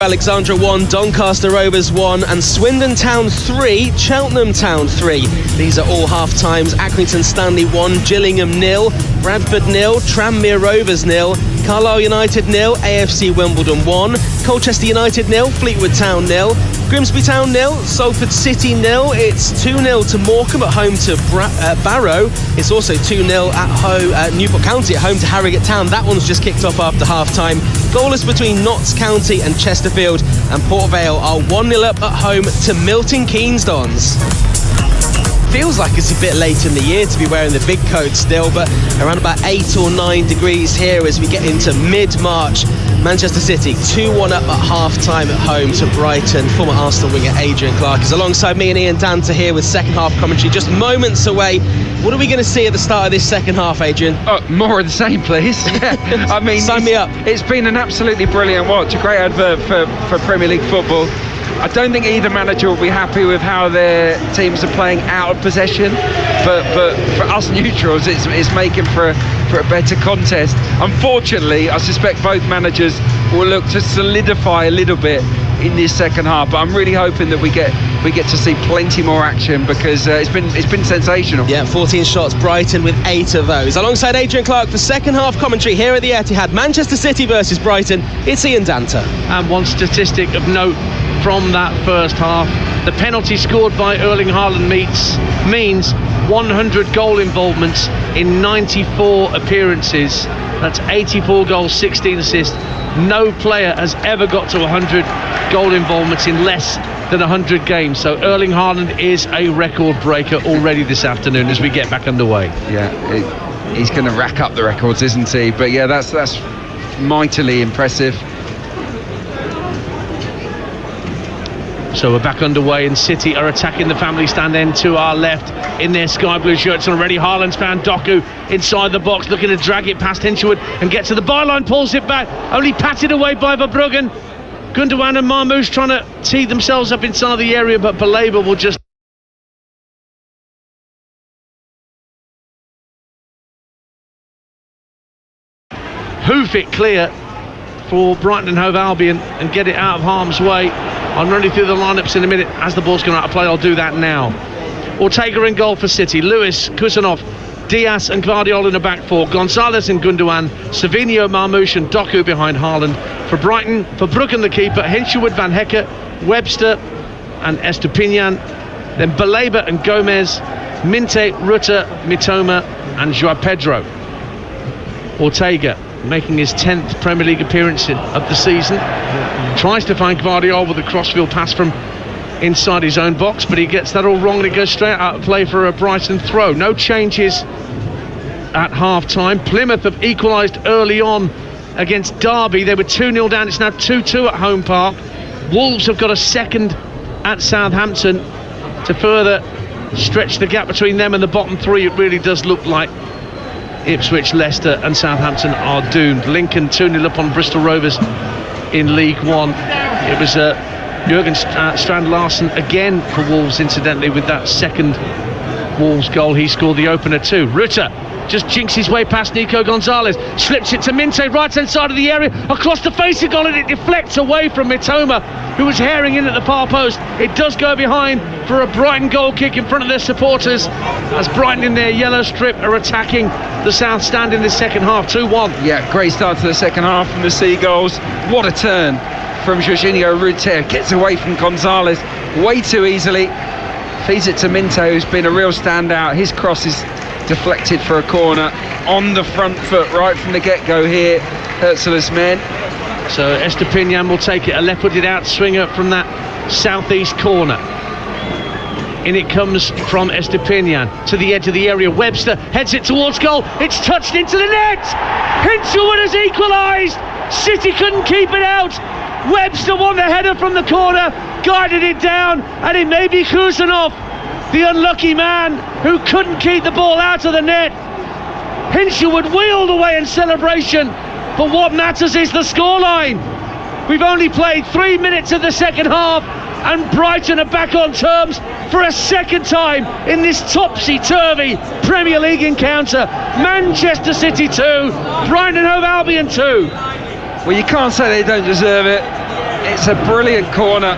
Alexandra 1, Doncaster Rovers 1, and Swindon Town 3, Cheltenham Town 3. These are all half-times. Accrington Stanley 1, Gillingham 0, Bradford 0, Tranmere Rovers 0, Carlisle United 0, AFC Wimbledon 1, Colchester United 0, Fleetwood Town 0, Grimsby Town 0, Salford City 0. It's 2-0 to Morecambe at home to Barrow. It's also 2-0 at home, Newport County at home to Harrogate Town. That one's just kicked off after half-time. Goalless between Notts County and Chesterfield, and Port Vale are 1-0 up at home to Milton Keynes Dons. Feels like it's a bit late in the year to be wearing the big coat still, but around about 8 or 9 degrees here as we get into mid-March. Manchester City 2-1 up at half-time at home to Brighton. Former Arsenal winger Adrian Clarke is alongside me and Ian Danter here with second half commentary just moments away. What are we going to see at the start of this second half, Adrian? More of the same, please. I mean, sign me up. It's been an absolutely brilliant watch, a great advert for Premier League football. I don't think either manager will be happy with how their teams are playing out of possession, but for us neutrals, it's making for a better contest. Unfortunately, I suspect both managers will look to solidify a little bit in this second half, but I'm really hoping that we get to see plenty more action, because it's been sensational. Yeah, 14 shots, Brighton with 8 of those. Alongside Adrian Clarke for second half commentary here at the Etihad, Manchester City versus Brighton, it's Ian Danter. And one statistic of note from that first half: the penalty scored by Erling Haaland means 100 goal involvements in 94 appearances. That's 84 goals, 16 assists. No player has ever got to 100 goal involvements in less than 100 games. So Erling Haaland is a record breaker already this afternoon as we get back underway. Yeah, he's going to rack up the records, isn't he? But yeah, that's mightily impressive. So we're back underway, and City are attacking the family stand end to our left in their sky blue shirts already. Haaland's found Doku inside the box, looking to drag it past Hinchelwood and get to the byline, pulls it back, only patted away by Verbruggen. Gundogan and Marmoush trying to tee themselves up inside the area, but Baleba will just hoof it clear for Brighton and Hove Albion and get it out of harm's way. I'm running through the lineups in a minute. As the ball's gone out of play, I'll do that now. Ortega in goal for City, Lewis, Kusanov, Diaz and Gvardiol in the back four, Gonzalez and Gundogan, Savinho, Marmoush and Doku behind Haaland. For Brighton, Verbruggen the keeper, Hinchelwood, Van Hecke, Webster and Estupiñán. Then Baleba and Gomez, Minte, Rutter, Mitoma and João Pedro. Ortega making his 10th Premier League appearance of the season. Tries to find Gvardiol with a crossfield pass from inside his own box, but he gets that all wrong and it goes straight out of play for a Brighton throw. No changes at half-time. Plymouth have equalised early on against Derby. They were 2-0 down. It's now 2-2 at Home Park. Wolves have got a second at Southampton to further stretch the gap between them and the bottom three. It really does look like Ipswich, Leicester and Southampton are doomed. Lincoln 2-0 up on Bristol Rovers in League One. It was Jurgen Strand Larsen again for Wolves, incidentally, with that second Wolves goal. He scored the opener too. Rutter just jinks his way past Nico Gonzalez, slips it to Minte, right hand side of the area, across the face of goal, and it deflects away from Mitoma, who was herring in at the far post. It does go behind for a Brighton goal kick in front of their supporters, as Brighton in their yellow strip are attacking the South Stand in the second half. 2-1. Yeah, great start to the second half from the Seagulls. What a turn from Jorginho Rutter. Gets away from Gonzalez way too easily, feeds it to Minto, who's been a real standout. His cross is deflected for a corner on the front foot right from the get-go here. Ursula's men. So Estepinian will take it, a leoparded out swinger from that southeast corner. In it comes from Estepinian to the edge of the area. Webster heads it towards goal. It's touched into the net. Hinshelwood has equalised. City couldn't keep it out. Webster won the header from the corner, guided it down, and it may be Kusanov, the unlucky man who couldn't keep the ball out of the net. Hinshelwood wheeled away in celebration, but what matters is the scoreline. We've only played 3 minutes of the second half, and Brighton are back on terms for a second time in this topsy-turvy Premier League encounter. Manchester City 2, Brighton and Hove Albion 2. Well, you can't say they don't deserve it. It's a brilliant corner.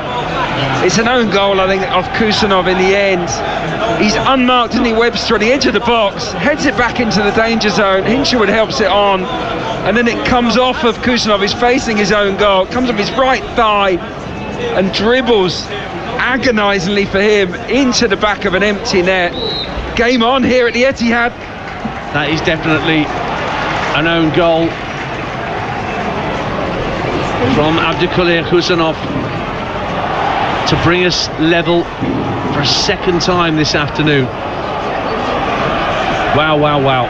It's an own goal, I think, of Kusanov in the end. He's unmarked, isn't he, Webster, on the edge of the box, heads it back into the danger zone. Hinshelwood helps it on, and then it comes off of Kusanov. He's facing his own goal, comes off his right thigh and dribbles agonisingly for him into the back of an empty net. Game on here at the Etihad. That is definitely an own goal from Abdulkadir Kusanov to bring us level for a second time this afternoon. Wow, wow, wow.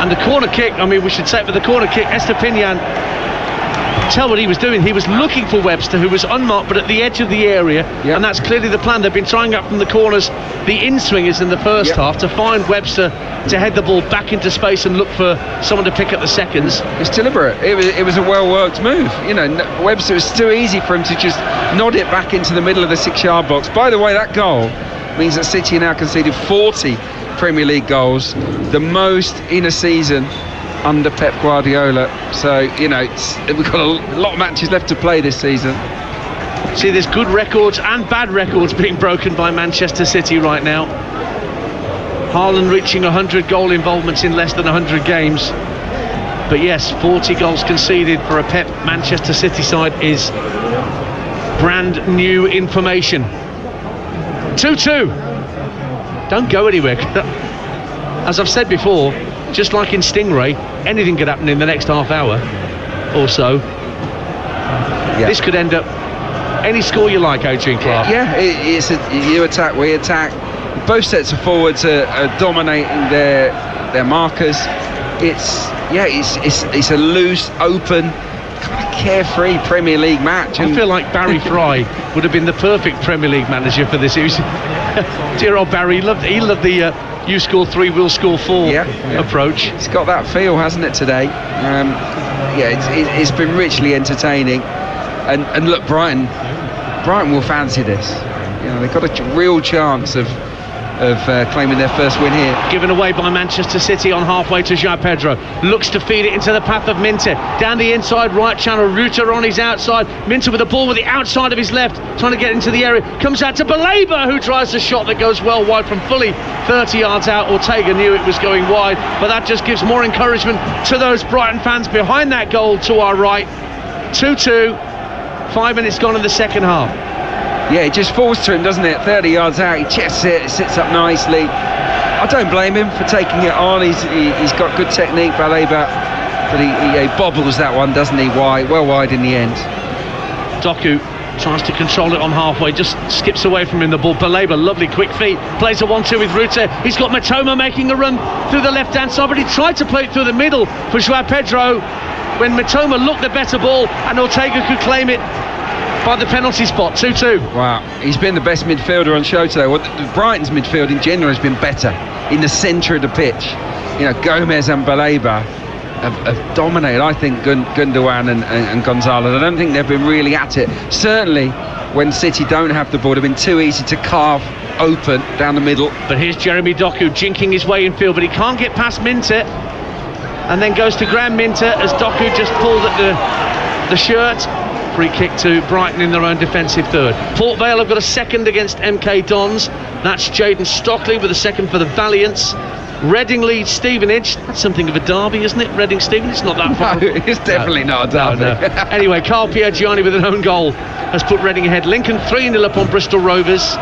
And the corner kick, I mean, we should say, for the corner kick, Estepinian, tell what he was doing. He was looking for Webster, who was unmarked but at the edge of the area, and that's clearly the plan. They've been trying up from the corners, the in-swingers in the first half, to find Webster to head the ball back into space and look for someone to pick up the seconds. It's deliberate. It was a well-worked move. You know, Webster, was too easy for him to just nod it back into the middle of the 6-yard box. By the way, that goal means that City now conceded 40 Premier League goals, the most in a season under Pep Guardiola. So, you know, we've got a lot of matches left to play this season. See, there's good records and bad records being broken by Manchester City right now. Haaland reaching 100 goal involvements in less than 100 games. But yes, 40 goals conceded for a Pep Manchester City side is brand new information. 2-2. Don't go anywhere. As I've said before, just like in Stingray, anything could happen in the next half hour or so. This could end up any score you like, Adrian Clark. Yeah, you attack, we attack. Both sets of forwards are dominating their markers. It's a loose, open, kind of carefree Premier League match. I feel like Barry Fry would have been the perfect Premier League manager for this. Dear old Barry, he loved the you score 3, we'll score 4 approach. It's got that feel, hasn't it, today? It's been richly entertaining. And look, Brighton will fancy this. You know, they've got a real chance of claiming their first win here. Given away by Manchester City on halfway to João Pedro. Looks to feed it into the path of Minte. Down the inside right channel, Rutter on his outside. Minte with the ball with the outside of his left, trying to get into the area. Comes out to Baleba, who tries a shot that goes well wide from fully 30 yards out. Ortega knew it was going wide, but that just gives more encouragement to those Brighton fans behind that goal to our right. 2-2, 5 minutes gone in the second half. Yeah, it just falls to him, doesn't it? 30 yards out, he chests it, sits up nicely. I don't blame him for taking it on. He's got good technique, Baleba, but he bobbles that one, doesn't he? Well wide in the end. Doku tries to control it on halfway, just skips away from him, the ball. Baleba, lovely quick feet, plays a 1-2 with Rutter. He's got Mitoma making a run through the left-hand side, but he tried to play it through the middle for João Pedro when Mitoma looked the better ball and Ortega could claim it by the penalty spot. 2-2. Wow, he's been the best midfielder on show today. Well, Brighton's midfield in general has been better in the centre of the pitch. Gomez and Baleba have dominated, I think, Gundogan and Gonzalez. I don't think they've been really at it. Certainly, when City don't have the ball, they've been too easy to carve open down the middle. But here's Jeremy Doku jinking his way in field, but he can't get past Minter, and then goes to Graham Minter as Doku just pulled at the shirt. Free kick to Brighton in their own defensive third. Port Vale have got a second against MK Dons. That's Jayden Stockley with a second for the Valiants. Reading leads Stevenage. That's something of a derby, isn't it? Reading Stevenage, not that far. No, it's definitely not a derby. No. Anyway, Carl Piergianni with an own goal has put Reading ahead. Lincoln 3-0 up on Bristol Rovers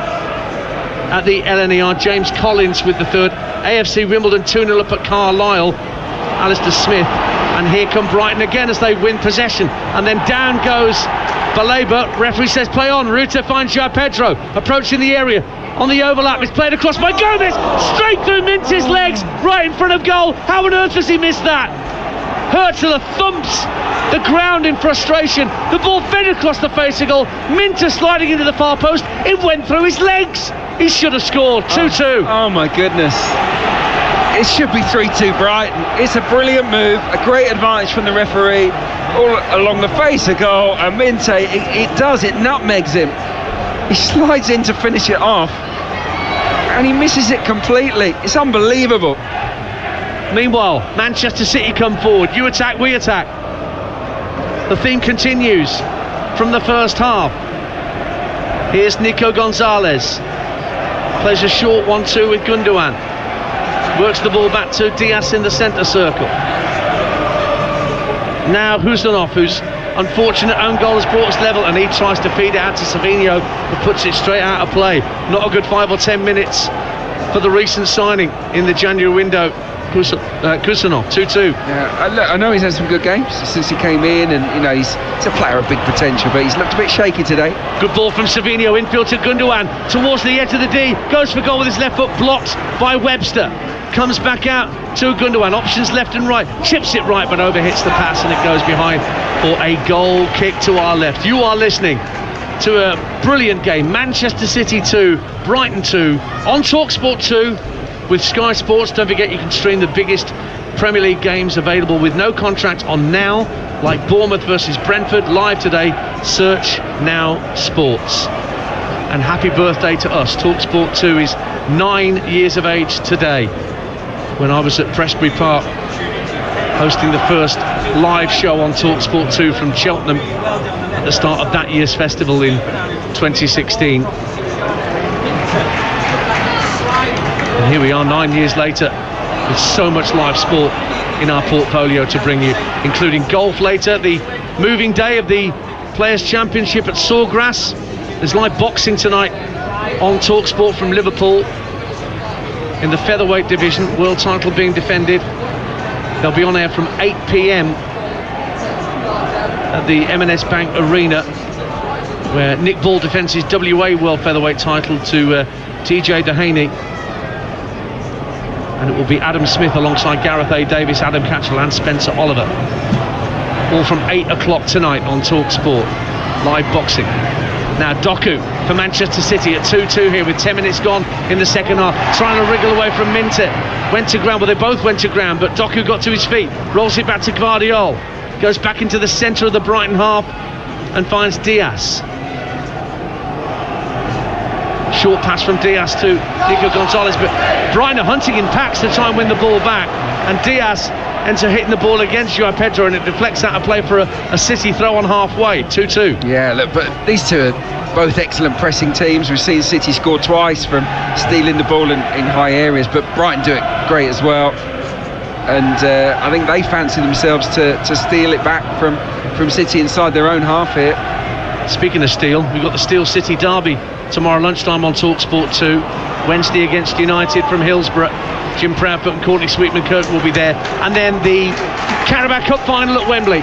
at the LNER. James Collins with the third. AFC Wimbledon 2-0 up at Carlisle. Alistair Smith. And here come Brighton again as they win possession. And then down goes Baleba. Referee says play on. Ruta finds João Pedro approaching the area. On the overlap, it's played across by Gomez. Straight through Minter's legs, right in front of goal. How on earth has he missed that? Hurtler thumps the ground in frustration. The ball fed across the face of goal. Minter sliding into the far post. It went through his legs. He should have scored. 2-2. Oh my goodness. It should be 3-2 Brighton. It's a brilliant move, a great advantage from the referee all along the face of goal, and Minter, it nutmegs him. He slides in to finish it off and he misses it completely. It's unbelievable. Meanwhile, Manchester City come forward. You attack, we attack. The theme continues from the first half. Here's Nico Gonzalez. Plays a short 1-2 with Gundogan. Works the ball back to Diaz in the centre circle. Now Husanov, whose unfortunate own goal has brought us level, and he tries to feed it out to Savinho, who puts it straight out of play. Not a good 5 or 10 minutes for the recent signing in the January window. Kusanov, 2-2. Yeah, I know he's had some good games since he came in, and he's a player of big potential, but he's looked a bit shaky today. Good ball from Savinho, infield to Gundogan, towards the edge of the D, goes for goal with his left foot, blocked by Webster. Comes back out to Gundogan, options left and right, chips it right but overhits the pass, and it goes behind for a goal kick to our left. You are listening to a brilliant game. Manchester City 2, Brighton 2 on TalkSport 2 with Sky Sports. Don't forget you can stream the biggest Premier League games available with no contract on Now, like Bournemouth versus Brentford, live today. Search Now Sports. And happy birthday to us. TalkSport 2 is 9 years of age today, when I was at Prestbury Park hosting the first live show on TalkSport 2 from Cheltenham at the start of that year's festival in 2016. And here we are 9 years later with so much live sport in our portfolio to bring you, including golf later, the moving day of the Players' Championship at Sawgrass. There's live boxing tonight on TalkSport from Liverpool in the featherweight division, world title being defended. They'll be on air from 8 p.m. at the M&S Bank Arena, where Nick Ball defends his WA world featherweight title to TJ Dehaney. And it will be Adam Smith alongside Gareth A. Davis, Adam Catchell and Spencer Oliver. All from 8 o'clock tonight on TalkSport. Live boxing. Now Doku for Manchester City at 2-2 here with 10 minutes gone in the second half, trying to wriggle away from Minter. Went to ground, well they both went to ground, but Doku got to his feet, rolls it back to Gvardiol, goes back into the centre of the Brighton half and finds Diaz. Short pass from Diaz to Nico Gonzalez, but Brighton are hunting in packs to try and win the ball back, and Diaz ends up hitting the ball against João Pedro, and it deflects out of play for a City throw on halfway. 2-2. Yeah, look, but these two are both excellent pressing teams. We've seen City score twice from stealing the ball in high areas, but Brighton do it great as well, and I think they fancy themselves to steal it back from City inside their own half here. Speaking of steel, we've got the Steel City derby tomorrow lunchtime on TalkSport 2. Wednesday against United from Hillsborough. Jim Proudfoot and Courtney Sweetman-Kirk will be there. And then the Carabao Cup final at Wembley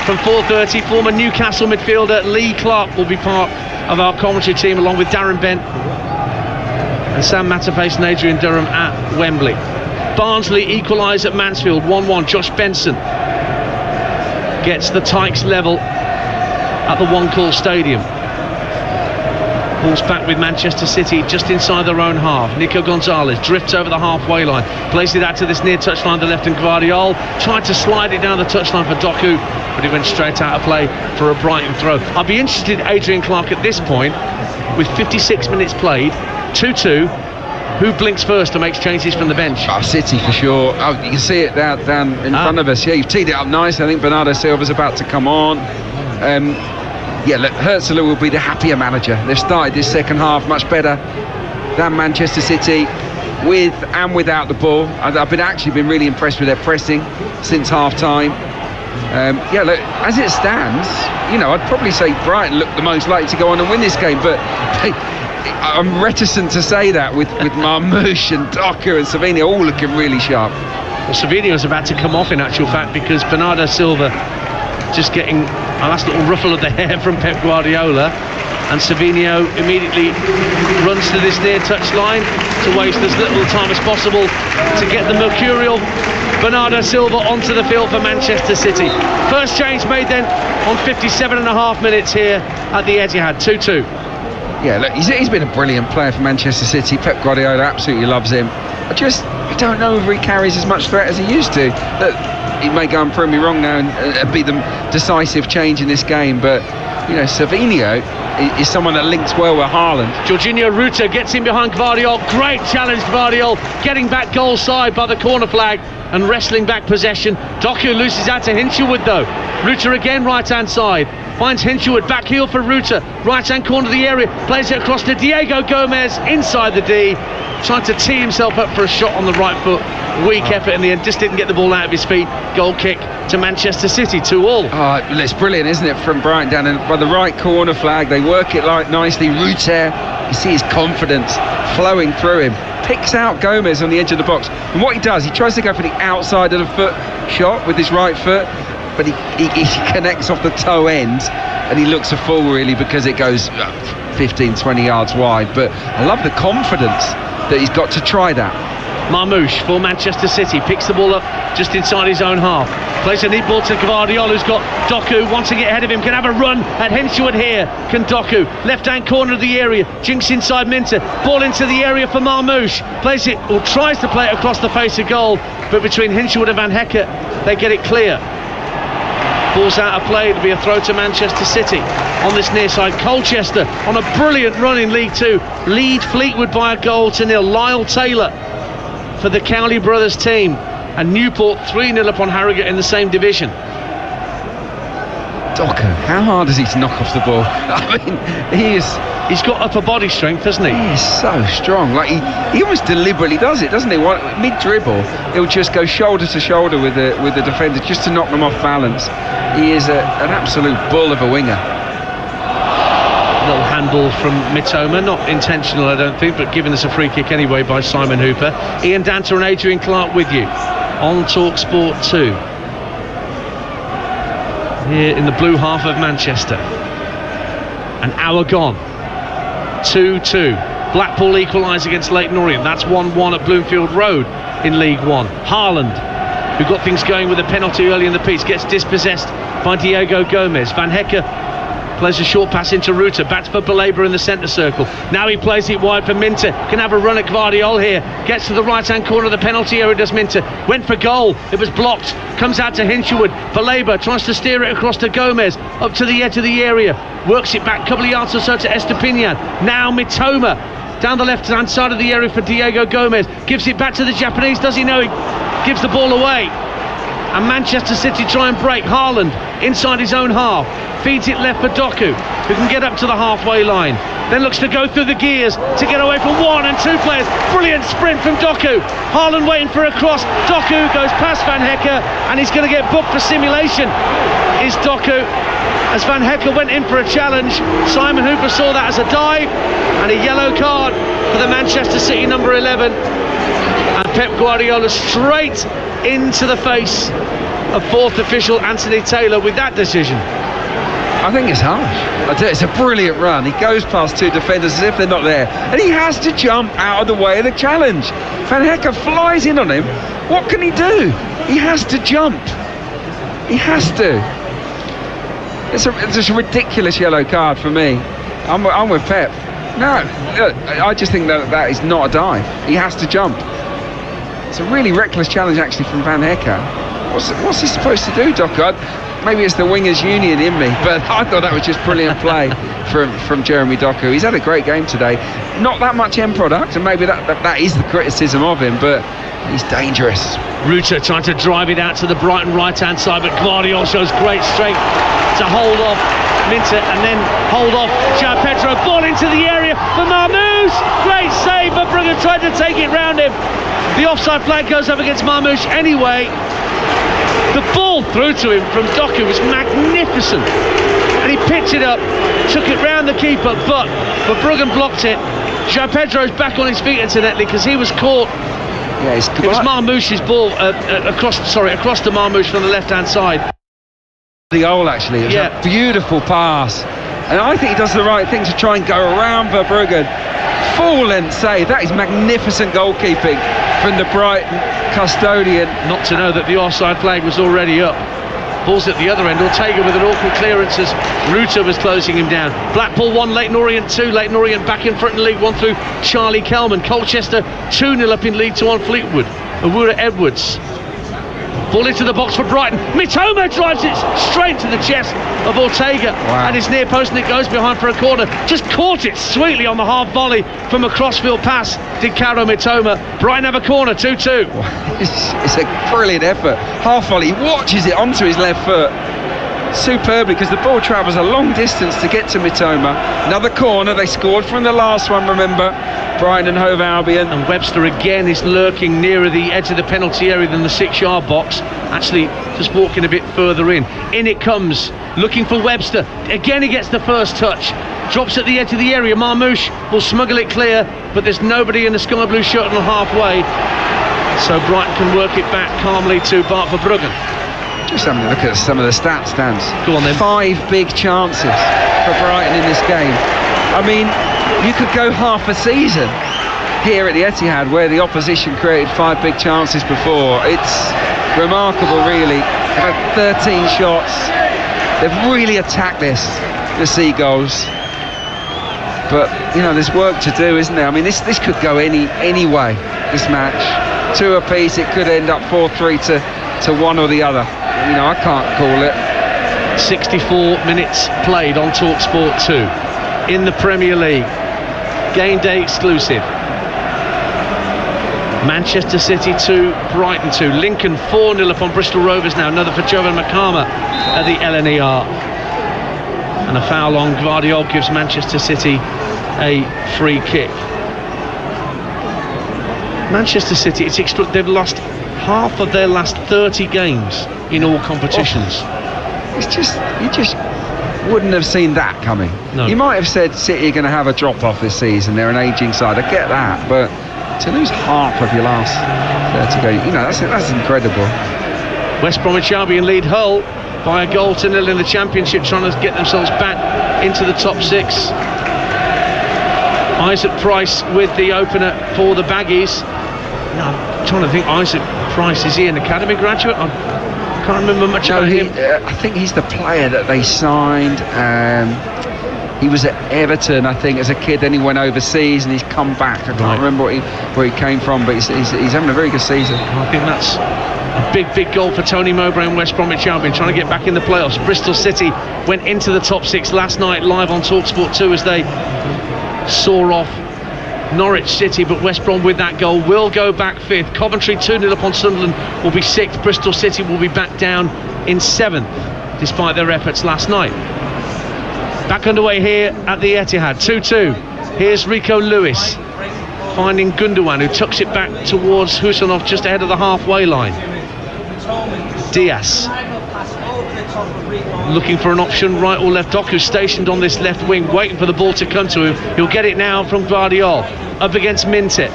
from 4:30. Former Newcastle midfielder Lee Clark will be part of our commentary team, along with Darren Bent and Sam Matterface and Adrian Durham at Wembley. Barnsley equalise at Mansfield 1-1. Josh Benson gets the Tykes level at the One Call Stadium. Ball's back with Manchester City just inside their own half. Nico Gonzalez drifts over the halfway line, plays it out to this near touchline, the left, and Gvardiol tried to slide it down the touchline for Doku, but he went straight out of play for a Brighton throw. I'll be interested, Adrian Clark, at this point, with 56 minutes played, 2-2, who blinks first and makes changes from the bench? City for sure. You can see it down in front of us. Yeah, you've teed it up nice. I think Bernardo Silva's about to come on. Yeah, look, Herzl will be the happier manager. They've started this second half much better than Manchester City, with and without the ball. I've been really impressed with their pressing since half-time. Yeah, look, as it stands, I'd probably say Brighton look the most likely to go on and win this game, but I'm reticent to say that with Marmoush and Doku and Savinho all looking really sharp. Well, Savinho's about to come off in actual fact, because Bernardo Silva just getting a last little ruffle of the hair from Pep Guardiola, and Savinho immediately runs to this near touchline to waste as little time as possible to get the mercurial Bernardo Silva onto the field for Manchester City. First change made then on 57.5 minutes here at the Etihad, 2-2. Yeah, look, he's been a brilliant player for Manchester City. Pep Guardiola absolutely loves him. I don't know if he carries as much threat as he used to. Look, he may go and prove me wrong now and be the decisive change in this game, but Savinho is someone that links well with Haaland. Jorginho Ruta gets in behind Gvardiol. Great challenge, Gvardiol, getting back goal side by the corner flag and wrestling back possession. Doku loses out to Hinshelwood though. Ruta again, right hand side, finds Hinshelwood, back heel for Ruta, right hand corner of the area, plays it across to Diego Gomez inside the D, trying to tee himself up for a shot on the right foot. Weak effort in the end, just didn't get the ball out of his feet. Goal kick to Manchester City, 2-2. Oh, it's brilliant, isn't it, from Brighton down by the right corner flag. They work it nicely. Ruter, you see his confidence flowing through him, picks out Gomez on the edge of the box, and what he does, he tries to go for the outside of the foot shot with his right foot, but he connects off the toe end, and he looks a fool really, because it goes 15-20 yards wide. But I love the confidence that he's got to try that. Marmoush for Manchester City picks the ball up just inside his own half, plays a neat ball to Gvardiol, who's got Doku wanting it ahead of him, can have a run at Hinshelwood here, can Doku, left hand corner of the area, jinks inside Minter, ball into the area for Marmoush, plays it, or tries to play it across the face of goal, but between Hinshelwood and Van Hecke they get it clear. Ball's out of play, it'll be a throw to Manchester City. On this near side, Colchester on a brilliant run in League Two, lead Fleetwood by 1-0. Lyle Taylor for the Cowley brothers team, and Newport 3-0 upon Harrogate in the same division. Doku, how hard is he to knock off the ball? I mean, he's got upper body strength, hasn't he? He is so strong. Like he almost deliberately does it, doesn't he? Mid dribble, he'll just go shoulder to shoulder with the defender just to knock them off balance. He is an absolute bull of a winger. Little handball from Mitoma, not intentional I don't think, but giving us a free kick anyway by Simon Hooper. Ian Danter and Adrian Clark with you on TalkSport 2 here in the blue half of Manchester. An hour gone, 2-2. Blackpool equalise against Leyton Orient. That's 1-1 at Bloomfield Road in League One. Haaland, who got things going with a penalty early in the piece, gets dispossessed by Diego Gomez. Van Hecke plays a short pass into Ruta, back for Baleba in the centre circle. Now he plays it wide for Minter, can have a run at Gvardiol here, gets to the right hand corner of the penalty area, does Minter, went for goal, it was blocked, comes out to Hinshelwood, Baleba tries to steer it across to Gomez, up to the edge of the area, works it back a couple of yards or so to Estepinian. Now Mitoma down the left hand side of the area for Diego Gomez, gives it back to the Japanese, does he know he gives the ball away? And Manchester City try and break. Haaland inside his own half, feeds it left for Doku, who can get up to the halfway line, then looks to go through the gears to get away from one and two players. Brilliant sprint from Doku. Haaland waiting for a cross. Doku goes past Van Hecke, and he's going to get booked for simulation, is Doku, as Van Hecke went in for a challenge. Simon Hooper saw that as a dive, and a yellow card for the Manchester City number 11, and Pep Guardiola straight into the face of fourth official Anthony Taylor with that decision. I think it's harsh. I tell you, it's a brilliant run. He goes past two defenders as if they're not there, and he has to jump out of the way of the challenge. Van Hecke flies in on him. What can he do? He has to jump. He has to. It's a ridiculous yellow card for me. I'm with Pep. No, look, I just think that is not a dive. He has to jump. It's a really reckless challenge actually from Van Hecke. What's he supposed to do, Doc? Maybe it's the wingers union in me, but I thought that was just brilliant play from Jeremy Doku. He's had a great game today. Not that much end product, and maybe that is the criticism of him, but he's dangerous. Ruta trying to drive it out to the Brighton right-hand side, but Guardiola shows great strength to hold off Minter and then hold off João Pedro. Ball into the area for Marmoush. Great save, but Brugge tried to take it round him. The offside flag goes up against Marmoush anyway. The ball through to him from Doku was magnificent, and he picked it up, took it round the keeper, but Brugge blocked it. João Pedro's back on his feet incidentally because he was caught. Yeah, it was Marmoush's ball across to Marmoush from the left-hand side. The goal actually, it was a beautiful pass, and I think he does the right thing to try and go around Verbruggen. Full length save. That is magnificent goalkeeping from the Brighton custodian. Not to know that the offside flag was already up. Ball's at the other end. Ortega with an awkward clearance as Ruta was closing him down. Blackpool 1, Leyton Orient 2. Leyton Orient back in front in League 1 through Charlie Kelman. Colchester 2-0 up in League 2 on Fleetwood. Awura Edwards. Ball into the box for Brighton. Mitoma drives it straight to the chest of Ortega. Wow. And his near post, and it goes behind for a corner. Just caught it sweetly on the half volley from a crossfield pass. Did Kaoru Mitoma. Brighton have a corner, 2-2. It's a brilliant effort. Half volley, he watches it onto his left foot superbly because the ball travels a long distance to get to Mitoma. Another corner, they scored from the last one, remember. Brighton and Hove Albion. And Webster again is lurking nearer the edge of the penalty area than the 6-yard box. Actually, just walking a bit further in. In it comes, looking for Webster. Again, he gets the first touch. Drops at the edge of the area. Marmoush will smuggle it clear, but there's nobody in the sky blue shirt on the halfway. So Brighton can work it back calmly to Bart Verbruggen. Just having a look at some of the stats, Stans. Go on then. 5 big chances for Brighton in this game. I mean, you could go half a season here at the Etihad where the opposition created 5 big chances before. It's remarkable, really. They've had 13 shots. They've really attacked the Seagulls. But, you know, there's work to do, isn't there? I mean, this could go any way, this match. 2 apiece, it could end up 4-3 to one or the other. You know, I can't call it. 64 minutes played on TalkSport 2 in the Premier League. Game day exclusive. Manchester City 2, Brighton 2. Lincoln 4-0 upon Bristol Rovers now. Another for Jovan Makama at the LNER. And a foul on Gvardiol gives Manchester City a free kick. Manchester City, it's they've lost half of their last 30 games in all competitions. It's just, you just wouldn't have seen that coming. No. You might have said City are going to have a drop-off this season. They're an ageing side. I get that, but to lose half of your last 30 games, you know, that's incredible. West Bromwich Albion lead Hull by a goal to 0 in the Championship, trying to get themselves back into the top 6. Isaac Price with the opener for the Baggies. Now, I'm trying to think, Isaac Price, is he an academy graduate? I can't remember much about him. I think he's the player that they signed. He was at Everton, I think, as a kid. Then he went overseas and he's come back. I can't remember where he came from, but he's having a very good season. I think that's a big goal for Tony Mowbray and West Bromwich Albion, trying to get back in the playoffs. Bristol City went into the top 6 last night, live on TalkSport 2, as they saw off Norwich City, but West Brom with that goal will go back 5th. Coventry 2-0 upon Sunderland will be 6th. Bristol City will be back down in 7th, despite their efforts last night. Back underway here at the Etihad, 2-2. Here's Rico Lewis finding Gundogan, who tucks it back towards Husanov just ahead of the halfway line. Diaz looking for an option, right or left. Doku's stationed on this left wing, waiting for the ball to come to him. He'll get it now from Gvardiol, up against Minter.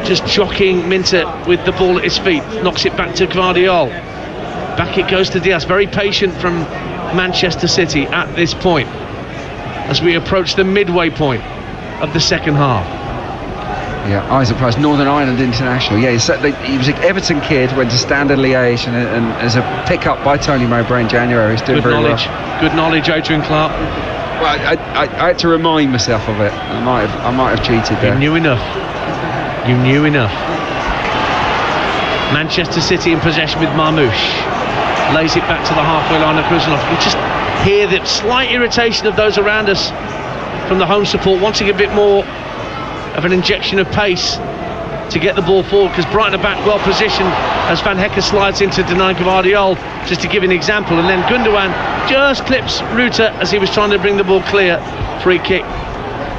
Just jockeying Minter with the ball at his feet, knocks it back to Gvardiol. Back it goes to Diaz, very patient from Manchester City at this point, as we approach the midway point of the second half. Yeah, Isaac Price, Northern Ireland international. Yeah, he was an Everton kid, went to Standard Liège, and as a pick-up by Tony Mowbray in January, he's doing very well. Good knowledge, Adrian Clark. Well, I had to remind myself of it. I might have cheated there. You knew enough. You knew enough. Manchester City in possession with Marmoush. Lays it back to the halfway line of Kuzanov. You just hear the slight irritation of those around us from the home support, wanting a bit more of an injection of pace to get the ball forward, because Brighton are back well positioned as Van Hecke slides into Denai Gvardiol, just to give an example, and then Gundogan just clips Ruta as he was trying to bring the ball clear. Free kick.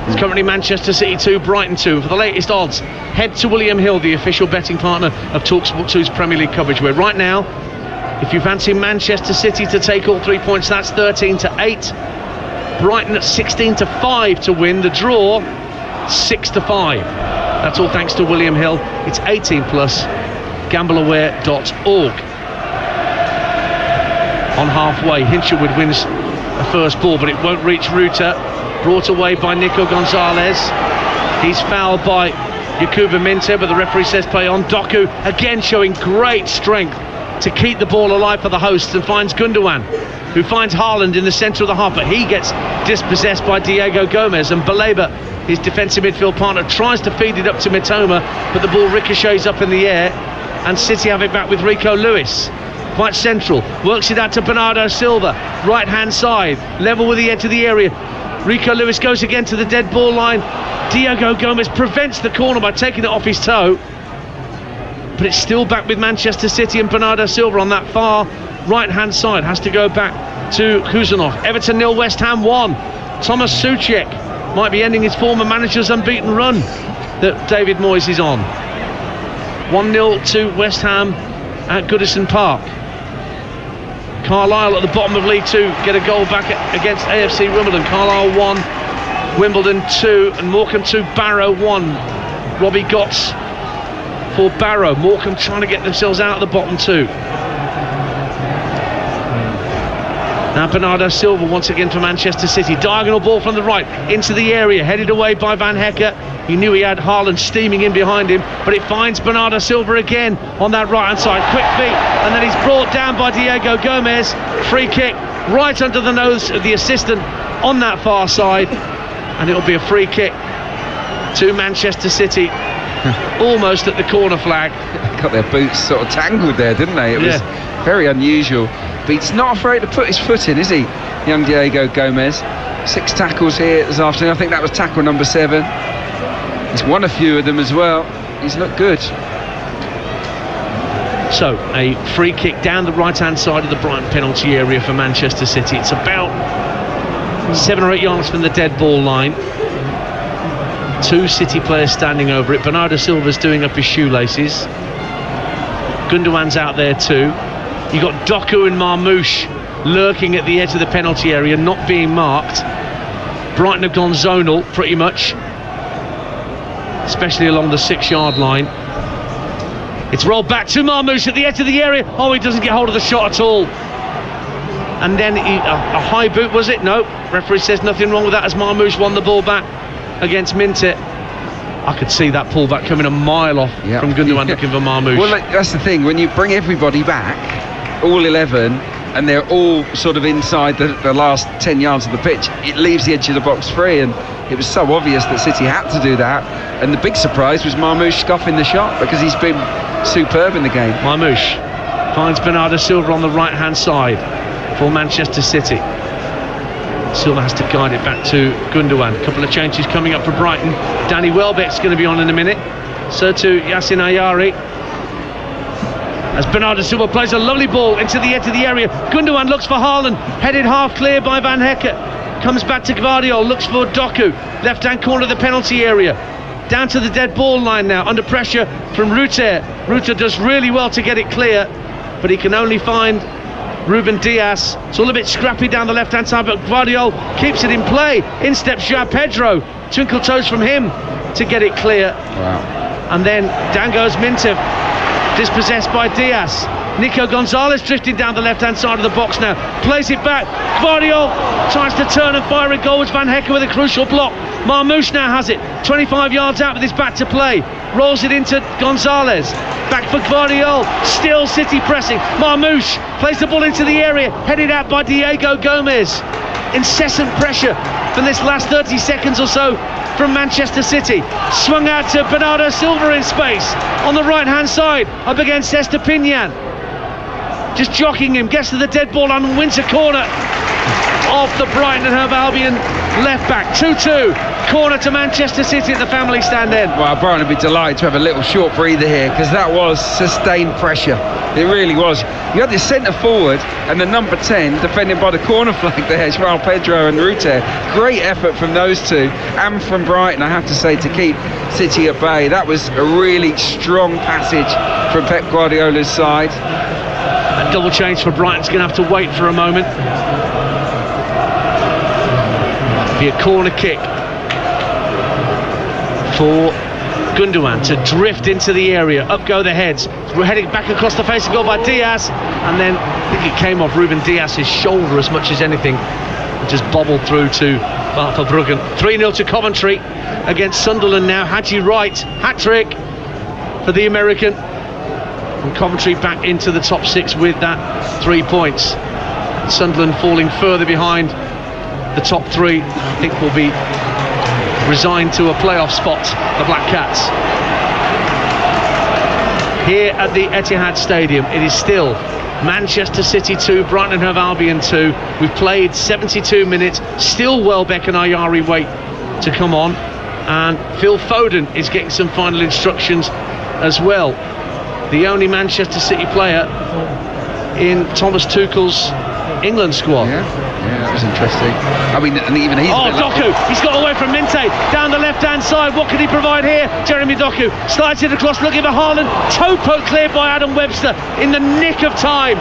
It's currently Manchester City 2, Brighton 2. For the latest odds, head to William Hill, the official betting partner of TalkSport 2's Premier League coverage, where right now, if you fancy Manchester City to take all 3 points, that's 13-8. Brighton at 16-5 to win. The draw, 6-5. That's all thanks to William Hill. It's 18 plus. Gambleaware.org. On halfway, Hinchelwood wins the first ball, but it won't reach Ruta. Brought away by Nico Gonzalez. He's fouled by Yakuba Minte, but the referee says play on. Doku again showing great strength to keep the ball alive for the hosts, and finds Gundogan, who finds Haaland in the centre of the half, but he gets dispossessed by Diego Gomez, and Baleba, his defensive midfield partner, tries to feed it up to Mitoma, but the ball ricochets up in the air, and City have it back with Rico Lewis. Quite central, works it out to Bernardo Silva, right hand side, level with the edge of the area. Rico Lewis goes again to the dead ball line. Diego Gomez prevents the corner by taking it off his toe, but it's still back with Manchester City, and Bernardo Silva on that far right hand side has to go back to Kuzanov. Everton 0, West Ham 1. Thomas Souček might be ending his former manager's unbeaten run that David Moyes is on. 1-0 to West Ham at Goodison Park. Carlisle at the bottom of League 2 get a goal back against AFC Wimbledon. Carlisle 1, Wimbledon 2, and Morecambe 2, Barrow 1. Robbie Gotts for Barrow. Morecambe trying to get themselves out of the bottom 2. Now Bernardo Silva once again for Manchester City. Diagonal ball from the right into the area, headed away by Van Hecke. He knew he had Haaland steaming in behind him, but it finds Bernardo Silva again on that right hand side. Quick feet, and then he's brought down by Diego Gomez. Free kick right under the nose of the assistant on that far side, and it'll be a free kick to Manchester City. Almost at the corner flag. Got their boots sort of tangled there, didn't they? It was very unusual. But he's not afraid to put his foot in, is he? Young Diego Gomez. 6 tackles here this afternoon. I think that was tackle number 7. He's won a few of them as well. He's looked good. So, a free kick down the right-hand side of the Brighton penalty area for Manchester City. It's about 7 or 8 yards from the dead ball line. 2 City players standing over it. Bernardo Silva's doing up his shoelaces. Gundogan's out there too. You got Doku and Marmoush lurking at the edge of the penalty area, not being marked. Brighton have gone zonal pretty much, especially along the 6-yard line. It's rolled back to Marmoush at the edge of the area. Oh, he doesn't get hold of the shot at all. And then a high boot, was it? No, referee says nothing wrong with that as Marmoush won the ball back against Minte. I could see that pullback coming a mile off from Gundogan looking for Marmoush. Well, that's the thing, when you bring everybody back, all 11, and they're all sort of inside the last 10 yards of the pitch, it leaves the edge of the box free, and it was so obvious that City had to do that. And the big surprise was Marmoush scoffing the shot, because he's been superb in the game. Marmoush finds Bernardo Silva on the right hand side for Manchester City. Silva has to guide it back to Gundogan. A couple of changes coming up for Brighton. Danny Welbeck's going to be on in a minute. So too Yassin Ayari. As Bernardo Silva plays a lovely ball into the edge of the area. Gundogan looks for Haaland, headed half clear by Van Hecke. Comes back to Gvardiol, looks for Doku. Left hand corner of the penalty area. Down to the dead ball line now, under pressure from Ruter. Ruter does really well to get it clear, but he can only find Ruben Dias. It's all a bit scrappy down the left hand side, but Gvardiol keeps it in play. In steps João Pedro. Twinkle toes from him to get it clear. Wow. And then down goes Minte, dispossessed by Dias. Nico Gonzalez drifting down the left hand side of the box now. Plays it back. Gvardiol tries to turn and fire a goal. Van Hecke with a crucial block. Marmoush now has it. 25 yards out with his back to play. Rolls it into Gonzalez. Back for Gvardiol. Still City pressing. Marmoush plays the ball into the area. Headed out by Diego Gomez. incessant pressure for this last 30 seconds or so from Manchester City. Swung out to Bernardo Silva in space on the right-hand side, up against Estepinian. Just jockeying him, gets to the dead ball and wins a corner off the Brighton and Hove Albion left back. 2-2, corner to Manchester City at the family stand end. Well, Brighton would be delighted to have a little short breather here, because that was sustained pressure. It really was. You had the centre forward and the number 10 defended by the corner flag there, João Pedro and Ruter. Great effort from those two, and from Brighton, I have to say, to keep City at bay. That was a really strong passage from Pep Guardiola's side. A double change for Brighton's going to have to wait for a moment. Be a corner kick for Gundogan to drift into the area. Up go the heads. We're heading back across the face of goal by Diaz, and then I think it came off Ruben Diaz's shoulder as much as anything. It just bobbled through to Verbruggen. 3-0 to Coventry against Sunderland now. Haji Wright, hat-trick for the American. And Coventry back into the top 6 with that 3 points. Sunderland falling further behind the top 3. I think will be resigned to a playoff spot, the Black Cats. Here at the Etihad Stadium, it is still Manchester City 2, Brighton and Hove Albion 2. We've played 72 minutes, still Welbeck and Ayari wait to come on, and Phil Foden is getting some final instructions as well. The only Manchester City player in Thomas Tuchel's England squad. Yeah, that was interesting. I mean, and even he's Doku, he's got away from Minte down the left-hand side. What can he provide here? Jeremy Doku slides it across, looking for Haaland. Toe poke cleared by Adam Webster in the nick of time.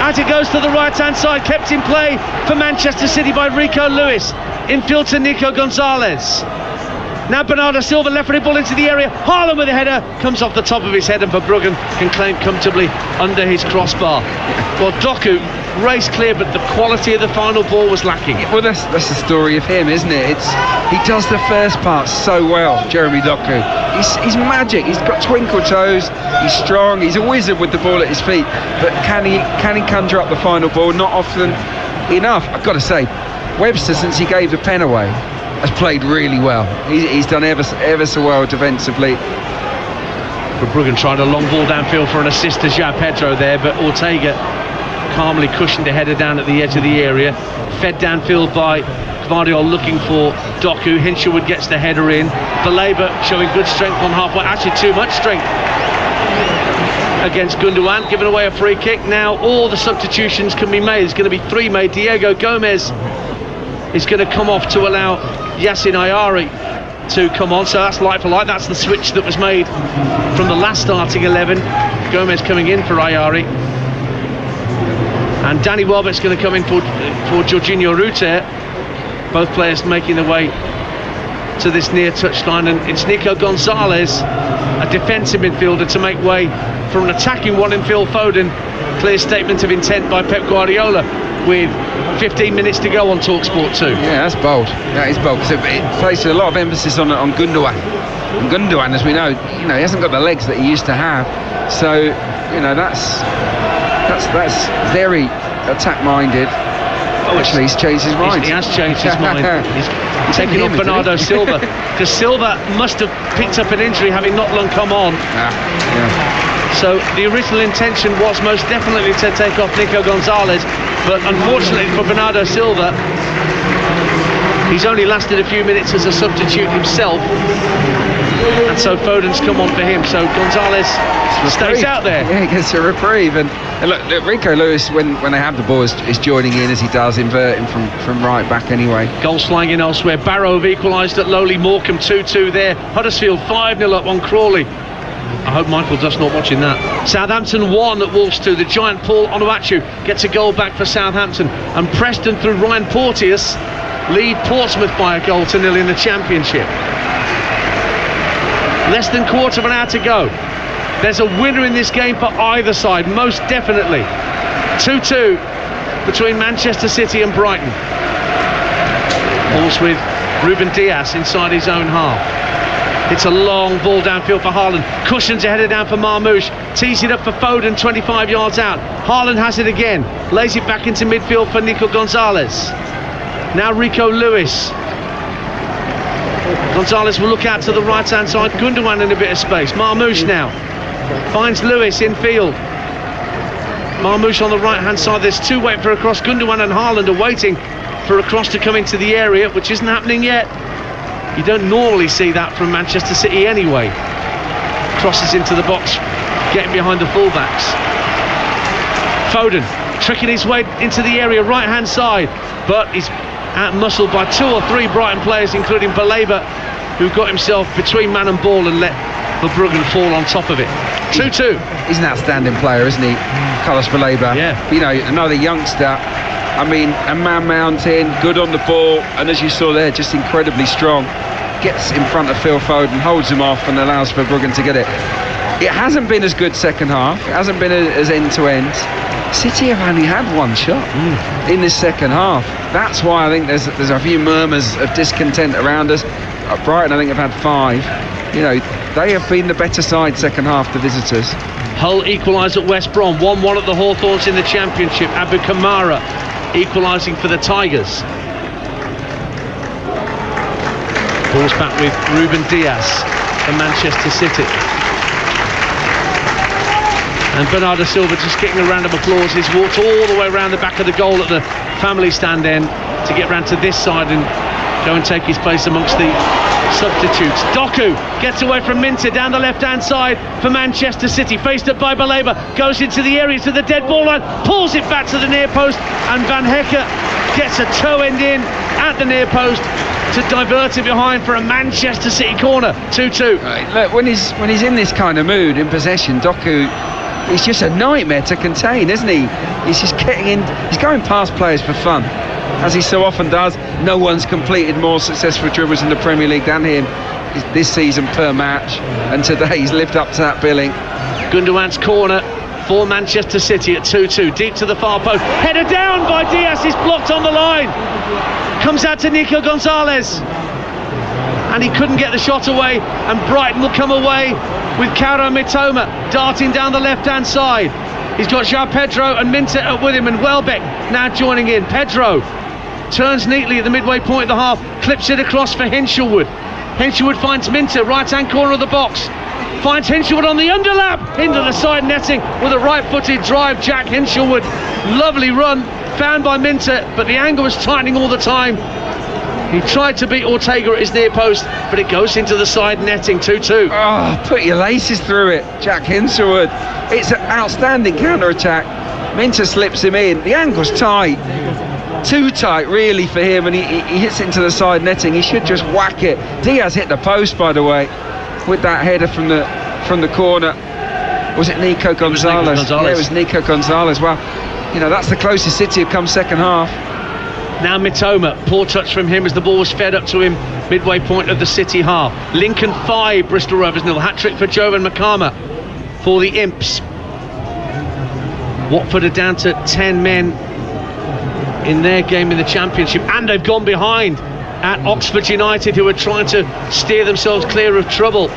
Out it goes to the right-hand side, kept in play for Manchester City by Rico Lewis. Infield to Nico Gonzalez. Now Bernardo Silva, left-footed ball into the area. Haaland with a header, comes off the top of his head, and Verbruggen can claim comfortably under his crossbar. Well, Doku raced clear, but the quality of the final ball was lacking. Well, that's the story of him, isn't it? He does the first part so well, Jeremy Doku. He's magic. He's got twinkle toes. He's strong. He's a wizard with the ball at his feet. But can he conjure up the final ball? Not often enough. I've got to say, Webster, since he gave the pen away, has played really well. He's done ever so well defensively. Verbruggen tried a long ball downfield for an assist to João Pedro there, but Ortega calmly cushioned the header down at the edge of the area. Fed downfield by Gvardiol looking for Doku. Hinshelwood gets the header in. Baleba showing good strength on halfway, actually too much strength against Gundogan, giving away a free kick. Now all the substitutions can be made. There's going to be 3 made. Diego Gomez is going to come off to allow Yassin Ayari to come on, so that's like for like. That's the switch that was made from the last starting 11. Gomez coming in for Ayari, and Danny Welbeck's going to come in for Jorginho Ruter. Both players making their way to this near touchline, and it's Nico Gonzalez, a defensive midfielder, to make way for an attacking one in Phil Foden. Clear statement of intent by Pep Guardiola with 15 minutes to go on TalkSport 2. Yeah, that's bold. That is bold, because it places a lot of emphasis on Gundogan. And Gundogan, as we know, he hasn't got the legs that he used to have. So, that's very attack-minded. Oh, actually, he's changed his mind. He has changed his mind. He's taking on Bernardo Silva, because Silva must have picked up an injury, having not long come on. So the original intention was most definitely to take off Nico Gonzalez, but unfortunately for Bernardo Silva, he's only lasted a few minutes as a substitute himself, and so Foden's come on for him. So Gonzalez stays out there. Yeah, he gets a reprieve. And look, Rico Lewis, when they have the ball, is joining in as he does, inverting from right back anyway. Goals flying in elsewhere. Barrow have equalised at lowly Morecambe, 2-2 there. Huddersfield 5-0 up on Crawley. I hope Michael Duff's not watching that. Southampton 1 at Wolves 2. The giant Paul Onuachu gets a goal back for Southampton, and Preston, through Ryan Porteous, lead Portsmouth by a 1-0 in the Championship. Less than quarter of an hour to go. There's a winner in this game for either side, most definitely. 2-2 between Manchester City and Brighton. Balls with Ruben Diaz inside his own half. It's a long ball downfield for Haaland. Cushions a header down for Marmoush. tees it up for Foden, 25 yards out. Haaland has it again, lays it back into midfield for Nico Gonzalez. Now Rico Lewis. Gonzalez will look out to the right-hand side. Gundogan in a bit of space. Marmoush now finds Lewis in field. Marmoush on the right-hand side. There's two waiting for a cross. Gundogan and Haaland are waiting for a cross to come into the area, which isn't happening yet. You don't normally see that from Manchester City anyway. Crosses into the box, getting behind the fullbacks. Foden tricking his way into the area, right-hand side, but he's out-muscled by 2 or 3 Brighton players, including Baleba, who got himself between man and ball and let Verbruggen fall on top of it. 2-2. He's an outstanding player, isn't he? Carlos Baleba. Yeah. You know, another youngster. I mean, a man mountain, good on the ball, and as you saw there, just incredibly strong. Gets in front of Phil Foden, holds him off, and allows Verbruggen to get it. It hasn't been as good second half. It hasn't been as end-to-end. City have only had 1 shot in this second half. That's why I think there's a few murmurs of discontent around us. Brighton, I think, have had 5. You know, they have been the better side second half, the visitors. Hull equalised at West Brom, 1-1 at the Hawthorns in the Championship. Abu Kamara equalising for the Tigers. Ball's back with Ruben Diaz for Manchester City. And Bernardo Silva just getting a round of applause. He's walked all the way around the back of the goal at the family stand end to get round to this side and go and take his place amongst the substitutes. Doku gets away from Minter down the left-hand side for Manchester City. Faced up by Baleba, goes into the area to the dead ball line, pulls it back to the near post, and Van Hecker gets a toe end in at the near post to divert it behind for a Manchester City corner. 2-2. Right, look, when he's in this kind of mood, in possession, Doku, he's just a nightmare to contain, isn't he? He's just getting in, he's going past players for fun, as he so often does. No one's completed more successful dribbles in the Premier League than him this season per match, and today he's lived up to that billing. Gundogan's corner for Manchester City at 2-2, deep to the far post, header down by Diaz, is blocked on the line, comes out to Nico Gonzalez, and he couldn't get the shot away, and Brighton will come away with Kaoru Mitoma darting down the left-hand side. He's got João Pedro and Minter with him, and Welbeck now joining in. Pedro turns neatly at the midway point of the half, clips it across for Hinshelwood. Hinshelwood finds Minter, right-hand corner of the box, finds Hinshelwood on the underlap into the side netting with a right-footed drive. Jack Hinshelwood, lovely run, found by Minter, but the angle was tightening all the time. He tried to beat Ortega at his near post, but it goes into the side netting. 2-2. Oh, put your laces through it, Jack Hinshelwood. It's an outstanding counter-attack. Minter slips him in. The angle's tight. Too tight, really, for him, and he hits it into the side netting. He should just whack it. Diaz hit the post, by the way, with that header from the corner. Was it Nico Gonzalez? Yeah, it was Nico Gonzalez. Well, you know, that's the closest City have come second half. Now Mitoma, poor touch from him as the ball was fed up to him midway point of the City half. Lincoln 5, Bristol Rovers 0. Hat-trick for Jovan Makama for the Imps. Watford are down to 10 men in their game in the Championship, and they've gone behind at Oxford United, who are trying to steer themselves clear of trouble.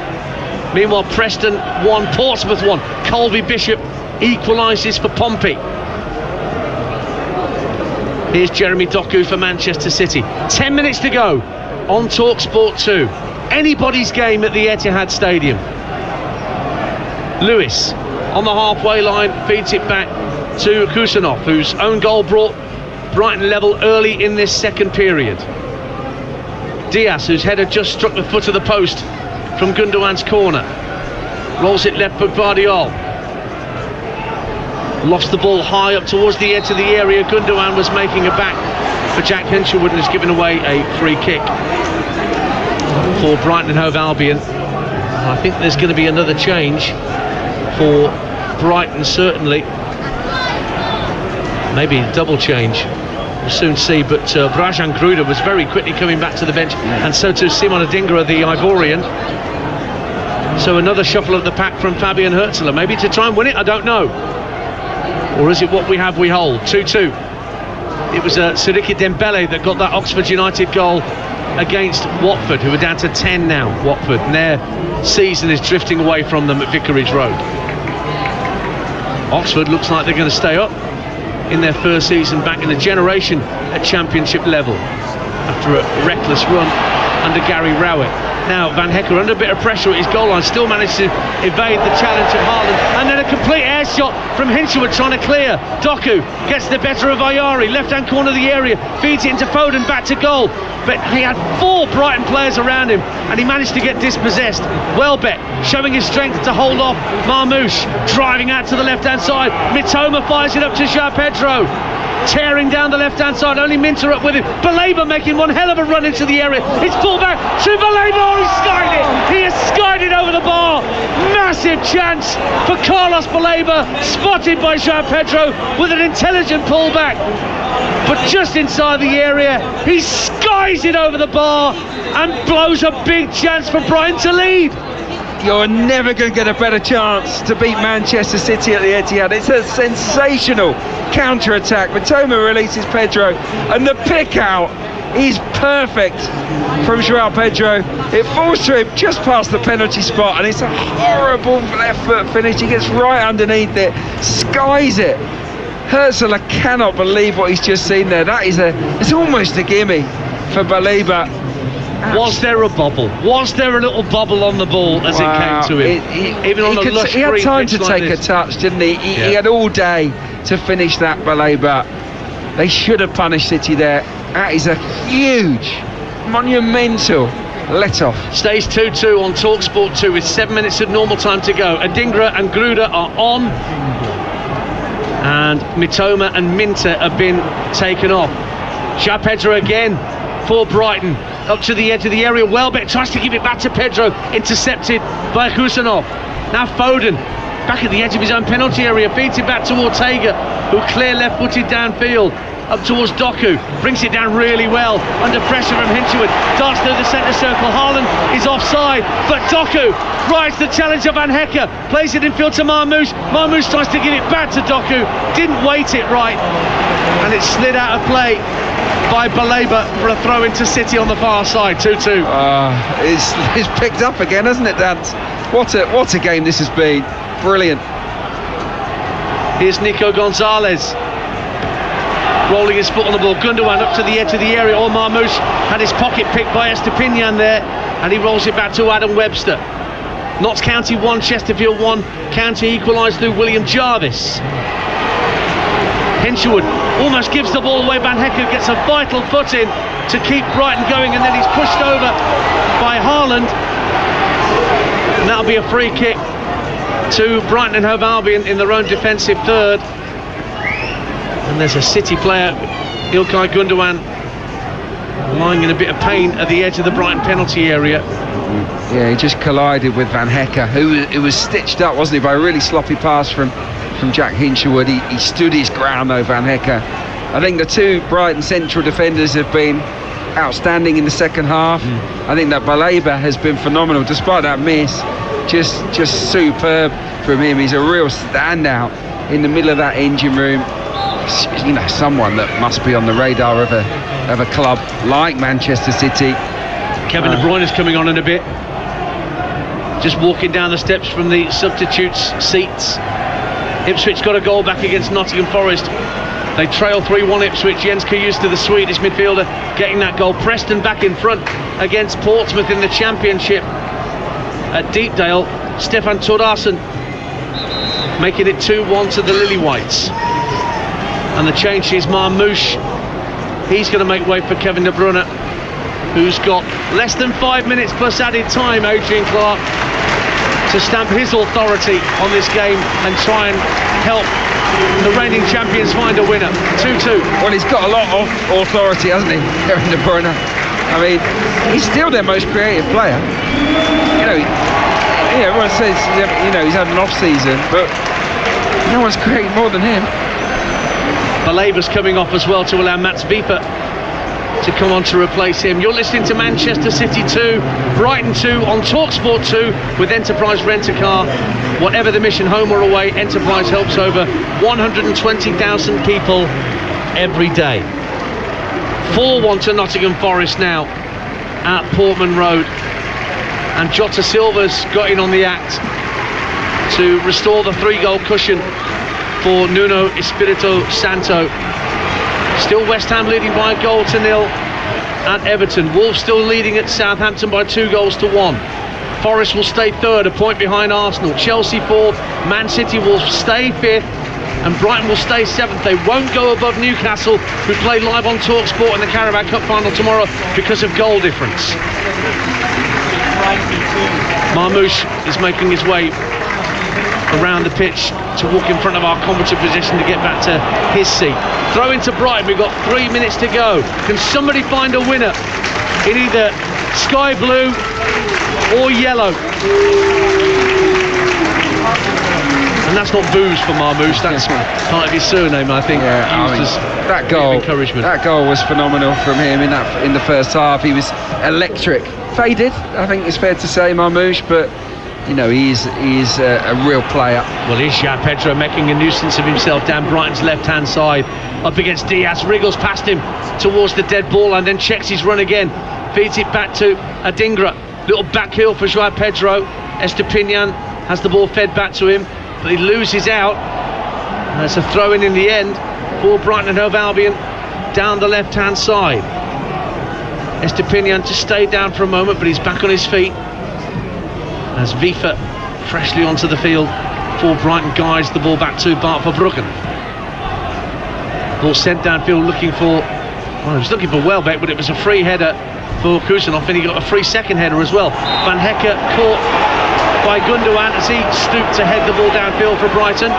Meanwhile, Preston 1, Portsmouth 1. Colby Bishop equalises for Pompey. Here's Jeremy Doku for Manchester City. 10 minutes to go on TalkSport 2. Anybody's game at the Etihad Stadium. Lewis on the halfway line feeds it back to Kusanov, whose own goal brought Brighton level early in this second period. Diaz, whose header just struck the foot of the post from Gundogan's corner, rolls it left for Guardiola. Lost the ball high up towards the edge of the area. Gundogan was making a back for Jack Hinshelwood and has given away a free kick for Brighton and Hove Albion. I think there's going to be another change for Brighton, certainly. Maybe a double change. We'll soon see, but Brajan Gruda was very quickly coming back to the bench, and so too Simon Adingra, the Ivorian. So another shuffle of the pack from Fabian Hürzeler, maybe to try and win it, I don't know. Or is it what we have we hold? 2-2. It was Siriki Dembele that got that Oxford United goal against Watford, who are down to 10 now, Watford, and their season is drifting away from them at Vicarage Road. Oxford looks like they're going to stay up in their first season back in a generation at championship level after a reckless run under Gary Rowett. Now Van Hecker under a bit of pressure at his goal line, still managed to evade the challenge of Haaland, and then a complete air shot from Hinshelwood trying to clear. Doku gets the better of Ayari, left hand corner of the area, feeds it into Foden, back to goal, but he had 4 Brighton players around him and he managed to get dispossessed. Welbeck showing his strength to hold off Marmoush, driving out to the left hand side. Mitoma fires it up to João Pedro, tearing down the left hand side, only Minter up with him. Baleba making one hell of a run into the area. It's pulled back to Baleba. Oh, he's skied it. He has skied it over the bar. Massive chance for Carlos Baleba, spotted by João Pedro with an intelligent pullback, but just inside the area he skies it over the bar and blows a big chance for Brighton to lead. You're never going to get a better chance to beat Manchester City at the Etihad. It's a sensational counter-attack. Mitoma releases Pedro, and the pick-out is perfect from João Pedro. It falls to him just past the penalty spot, and it's a horrible left-foot finish. He gets right underneath it, skies it. Herzl cannot believe what he's just seen there. It's almost a gimme for Baleba. Was there a bubble? Was there a little bubble on the ball as it came to him? Even on the lush green pitch like this. He had time to take a touch, didn't he? He had all day to finish that, Baleba. They should have punished City there. That is a huge, monumental let-off. Stays 2-2 on TalkSport 2 with 7 minutes of normal time to go. Adingra and Gruda are on, and Mitoma and Minter have been taken off. João Pedro again for Brighton, up to the edge of the area. Welbeck tries to give it back to Pedro, intercepted by Husanov. Now Foden back at the edge of his own penalty area, feeds it back to Ortega, who clear left-footed downfield up towards Doku, brings it down really well under pressure from Hinshelwood, darts through the centre circle. Haaland is offside, but Doku rides the challenge of Van Hecker, plays it in field to Marmoush. Marmoush tries to give it back to Doku, didn't weight it right, and it slid out of play by Baleba for a throw into City on the far side. 2-2. It's picked up again, hasn't it, Dance? What a game this has been. Brilliant. Here's Nico Gonzalez rolling his foot on the ball. Gundogan up to the edge of the area. Marmoush had his pocket picked by Estepinian there, and he rolls it back to Adam Webster. Notts County 1, Chesterfield 1. County equalised through William Jarvis. Hinshelwood almost gives the ball away. Van Hecker gets a vital foot in to keep Brighton going, and then he's pushed over by Haaland, and that'll be a free kick to Brighton and Hove Albion in their own defensive third. And there's a City player, Ilkay Gundogan, lying in a bit of pain at the edge of the Brighton penalty area. Yeah, he just collided with Van Hecker, who was stitched up, wasn't he, by a really sloppy pass from Jack Hinshelwood. He stood his ground though, Van Hecker. I think the 2 Brighton central defenders have been outstanding in the second half. I think that Baleba has been phenomenal despite that miss. Just superb from him. He's a real standout in the middle of that engine room. You know, someone that must be on the radar of a club like Manchester City. Kevin De Bruyne is coming on in a bit, just walking down the steps from the substitutes seats. Ipswich got a goal back against Nottingham Forest. They trail 3-1 Ipswich. Jens Kajusta, the Swedish midfielder, getting that goal. Preston back in front against Portsmouth in the Championship at Deepdale. Stefan Tordarsen making it 2-1 to the Lily Whites. And the change is Marmoush. He's going to make way for Kevin De Bruyne, who's got less than 5 minutes plus added time, Adrian Clark, to stamp his authority on this game and try and help the reigning champions find a winner. 2-2. Well, he's got a lot of authority, hasn't he, Kevin De Bruyne? I mean, he's still their most creative player. You know, everyone says, he's had an off-season, but no one's created more than him. Baleba's coming off as well to allow Mats Wieper to come on to replace him. You're listening to Manchester City 2, Brighton 2 on TalkSport 2 with Enterprise Rent-A-Car. Whatever the mission, home or away, Enterprise helps over 120,000 people every day. 4-1 to Nottingham Forest now at Portman Road, and Jota Silva's got in on the act to restore the 3-goal cushion for Nuno Espirito Santo. Still West Ham leading by 1-0 at Everton. Wolves still leading at Southampton by 2-1. Forest will stay third, a point behind Arsenal. Chelsea fourth, Man City will stay fifth, and Brighton will stay seventh. They won't go above Newcastle, who play live on TalkSport in the Carabao Cup final tomorrow because of goal difference. Marmoush is making his way around the pitch to walk in front of our commentary position to get back to his seat. Throw into Brighton, we've got 3 minutes to go. Can somebody find a winner in either sky blue or yellow? And that's not booze for Marmoush, that's part of his surname, I think. That goal was phenomenal from him in the first half. He was electric. Faded, I think it's fair to say, Marmoush, but you know, he is a real player. Well, here's João Pedro making a nuisance of himself down Brighton's left-hand side. Up against Diaz, wriggles past him towards the dead ball and then checks his run again. Feeds it back to Adingra. Little back heel for João Pedro. Estepinian has the ball fed back to him, but he loses out. And it's a throw-in the end for Brighton and Hove Albion down the left-hand side. Estepinian to stay down for a moment, but he's back on his feet as Vifa freshly onto the field for Brighton guides the ball back to Bart Verbruggen. Ball sent downfield looking for, well, he was looking for Welbeck, but it was a free header for Kusanov, and he got a free second header as well. Van Hecke caught by Gundogan as he stooped to head the ball downfield for Brighton.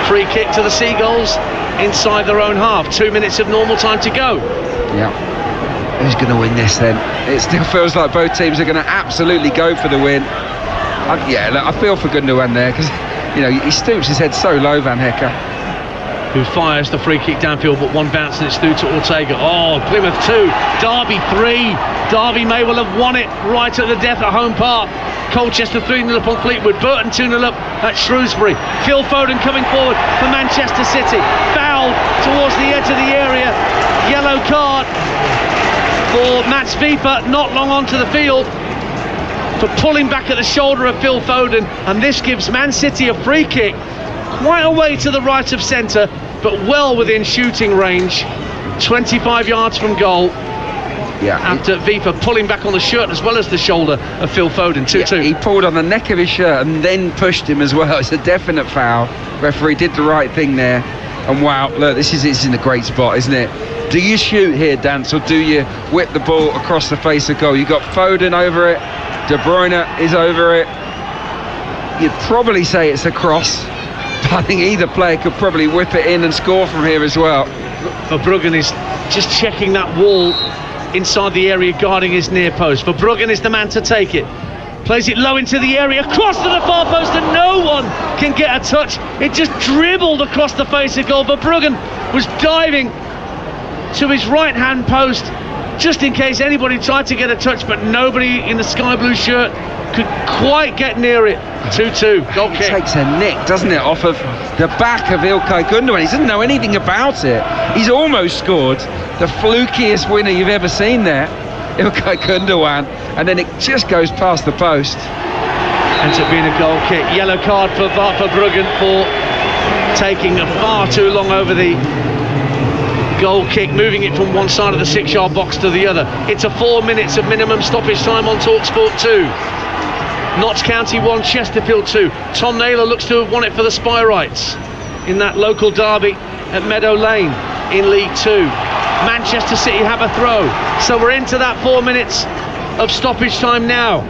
Free kick to the Seagulls inside their own half. 2 minutes of normal time to go. Yeah. Who's going to win this then? It still feels like both teams are going to absolutely go for the win. I feel for Gundogan there because, you know, he stoops his head so low, Van Hecke. Who fires the free kick downfield, but one bounce and it's through to Ortega. Oh, Plymouth 2, Derby 3. Derby may well have won it right at the death at home park. Colchester 3-0 up on Fleetwood. Burton 2-0 up at Shrewsbury. Phil Foden coming forward for Manchester City. Fouled towards the edge of the area. Yellow card for Mats Vifa, not long onto the field, for pulling back at the shoulder of Phil Foden, and this gives Man City a free kick quite a way to the right of centre, but well within shooting range, 25 yards from goal. Yeah, after Vifa pulling back on the shirt as well as the shoulder of Phil Foden. 2-2. Yeah, he pulled on the neck of his shirt and then pushed him as well. It's a definite foul. Referee did the right thing there. And wow, look, this is in a great spot, isn't it? Do you shoot here, Dance, or do you whip the ball across the face of goal? You've got Foden over it, De Bruyne is over it. You'd probably say it's a cross, but I think either player could probably whip it in and score from here as well. Verbruggen is just checking that wall inside the area guarding his near post. Verbruggen is the man to take it. Plays it low into the area, across to the far post, and no one can get a touch. It just dribbled across the face of goal. Verbruggen was diving to his right-hand post just in case anybody tried to get a touch, but nobody in the sky blue shirt could quite get near it. 2-2, goal kick. It takes a nick, doesn't it, off of the back of Ilkay Gundogan. He doesn't know anything about it. He's almost scored the flukiest winner you've ever seen there, Ilkay Gundogan, and then it just goes past the post. Ends up being a goal kick. Yellow card for Bart Verbruggen for taking far too long over the goal kick, moving it from one side of the 6-yard box to the other. It's a 4 minutes of minimum stoppage time on TalkSport 2. Notts County 1, Chesterfield 2. Tom Naylor looks to have won it for the Spyrites in that local derby at Meadow Lane in League 2. Manchester City have a throw, so we're into that 4 minutes of stoppage time now.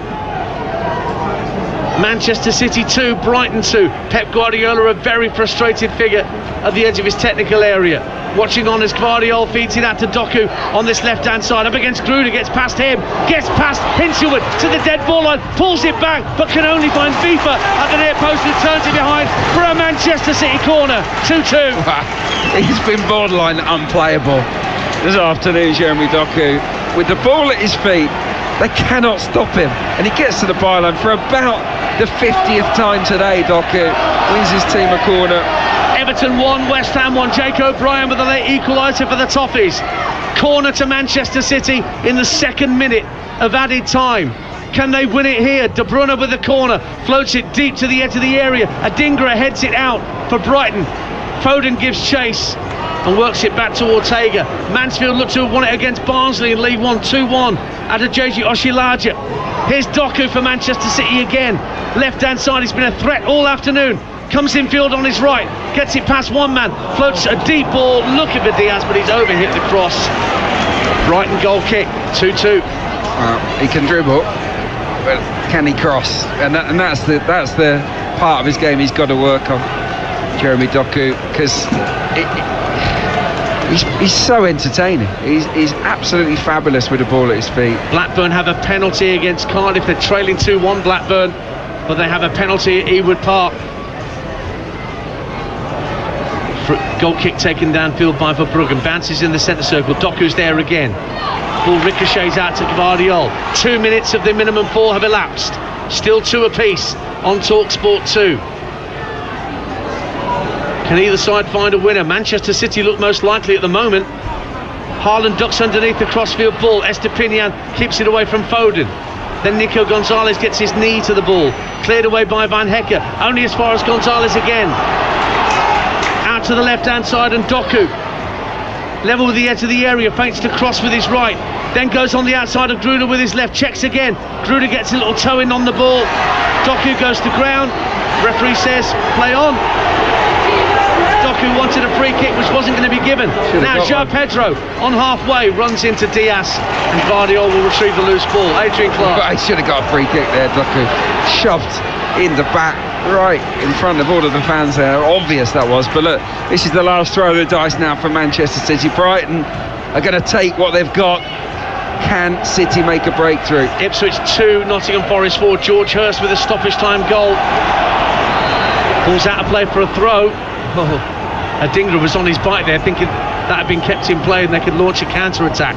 Manchester City 2, Brighton 2. Pep Guardiola, a very frustrated figure at the edge of his technical area. Watching on as Gvardiol feeds it out to Doku on this left-hand side. Up against Gruder, gets past him, gets past Hinshelwood to the dead ball line, pulls it back, but can only find Vifa at the near post and turns it behind for a Manchester City corner. 2-2. He's been borderline unplayable this afternoon, Jeremy Doku. With the ball at his feet, they cannot stop him, and he gets to the byline for about the 50th time today. Doku wins his team a corner. Everton 1, West Ham 1. Jake O'Brien with a late equaliser for the Toffees. Corner to Manchester City in the 2nd minute of added time. Can they win it here? De Bruyne with the corner, floats it deep to the edge of the area. Adingra heads it out for Brighton. Foden gives chase and works it back to Ortega. Mansfield look to have won it against Barnsley and leave 1-2-1. Adedeji Oshilaja. Here's Doku for Manchester City again. Left hand side, he's been a threat all afternoon. Comes infield on his right, gets it past one man, floats a deep ball, looking for Diaz, but he's overhit the cross. Brighton goal kick, 2-2. He can dribble, but can he cross? And that's the part of his game he's got to work on, Jeremy Doku, because he's so entertaining. He's absolutely fabulous with the ball at his feet. Blackburn have a penalty against Cardiff. They're trailing 2-1 Blackburn, but they have a penalty at Ewood Park. Goal kick taken downfield by Verbruggen, bounces in the centre circle. Doku's there again. Ball ricochets out to Gvardiol. 2 minutes of the minimum 4 have elapsed. Still 2 apiece on TalkSport 2. Can either side find a winner? Manchester City look most likely at the moment. Haaland ducks underneath the crossfield ball. Estepinian keeps it away from Foden. Then Nico Gonzalez gets his knee to the ball. Cleared away by Van Hecke. Only as far as Gonzalez again. Out to the left-hand side, and Doku level with the edge of the area, feints to cross with his right, then goes on the outside of Gruder with his left, checks again. Gruder gets a little toe in on the ball. Doku goes to ground. Referee says play on. Doku wanted a free kick which wasn't going to be given. Now João Pedro on halfway runs into Diaz, and Gvardiol will retrieve the loose ball. Adrian Clark. He should have got a free kick there, Doku. Shoved in the back, right in front of all of the fans there. Obvious that was, but look, this is the last throw of the dice now for Manchester City. Brighton are going to take what they've got. Can City make a breakthrough? Ipswich 2, Nottingham Forest 4. George Hurst with a stoppage time goal. Pulls out a play for a throw. Adingra was on his bike there, thinking that had been kept in play and they could launch a counter-attack.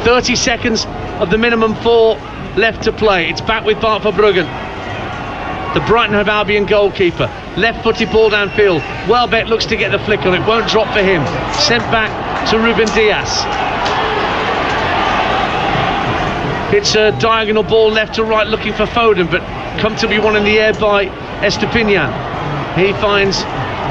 30 seconds of the minimum 4 left to play. It's back with Bart Verbruggen, the Brighton Hove Albion goalkeeper. Left-footed ball downfield. Welbeck looks to get the flick on it. Won't drop for him. Sent back to Ruben Diaz. It's a diagonal ball left to right, looking for Foden, but comfortably won in the air by Estepinian. He finds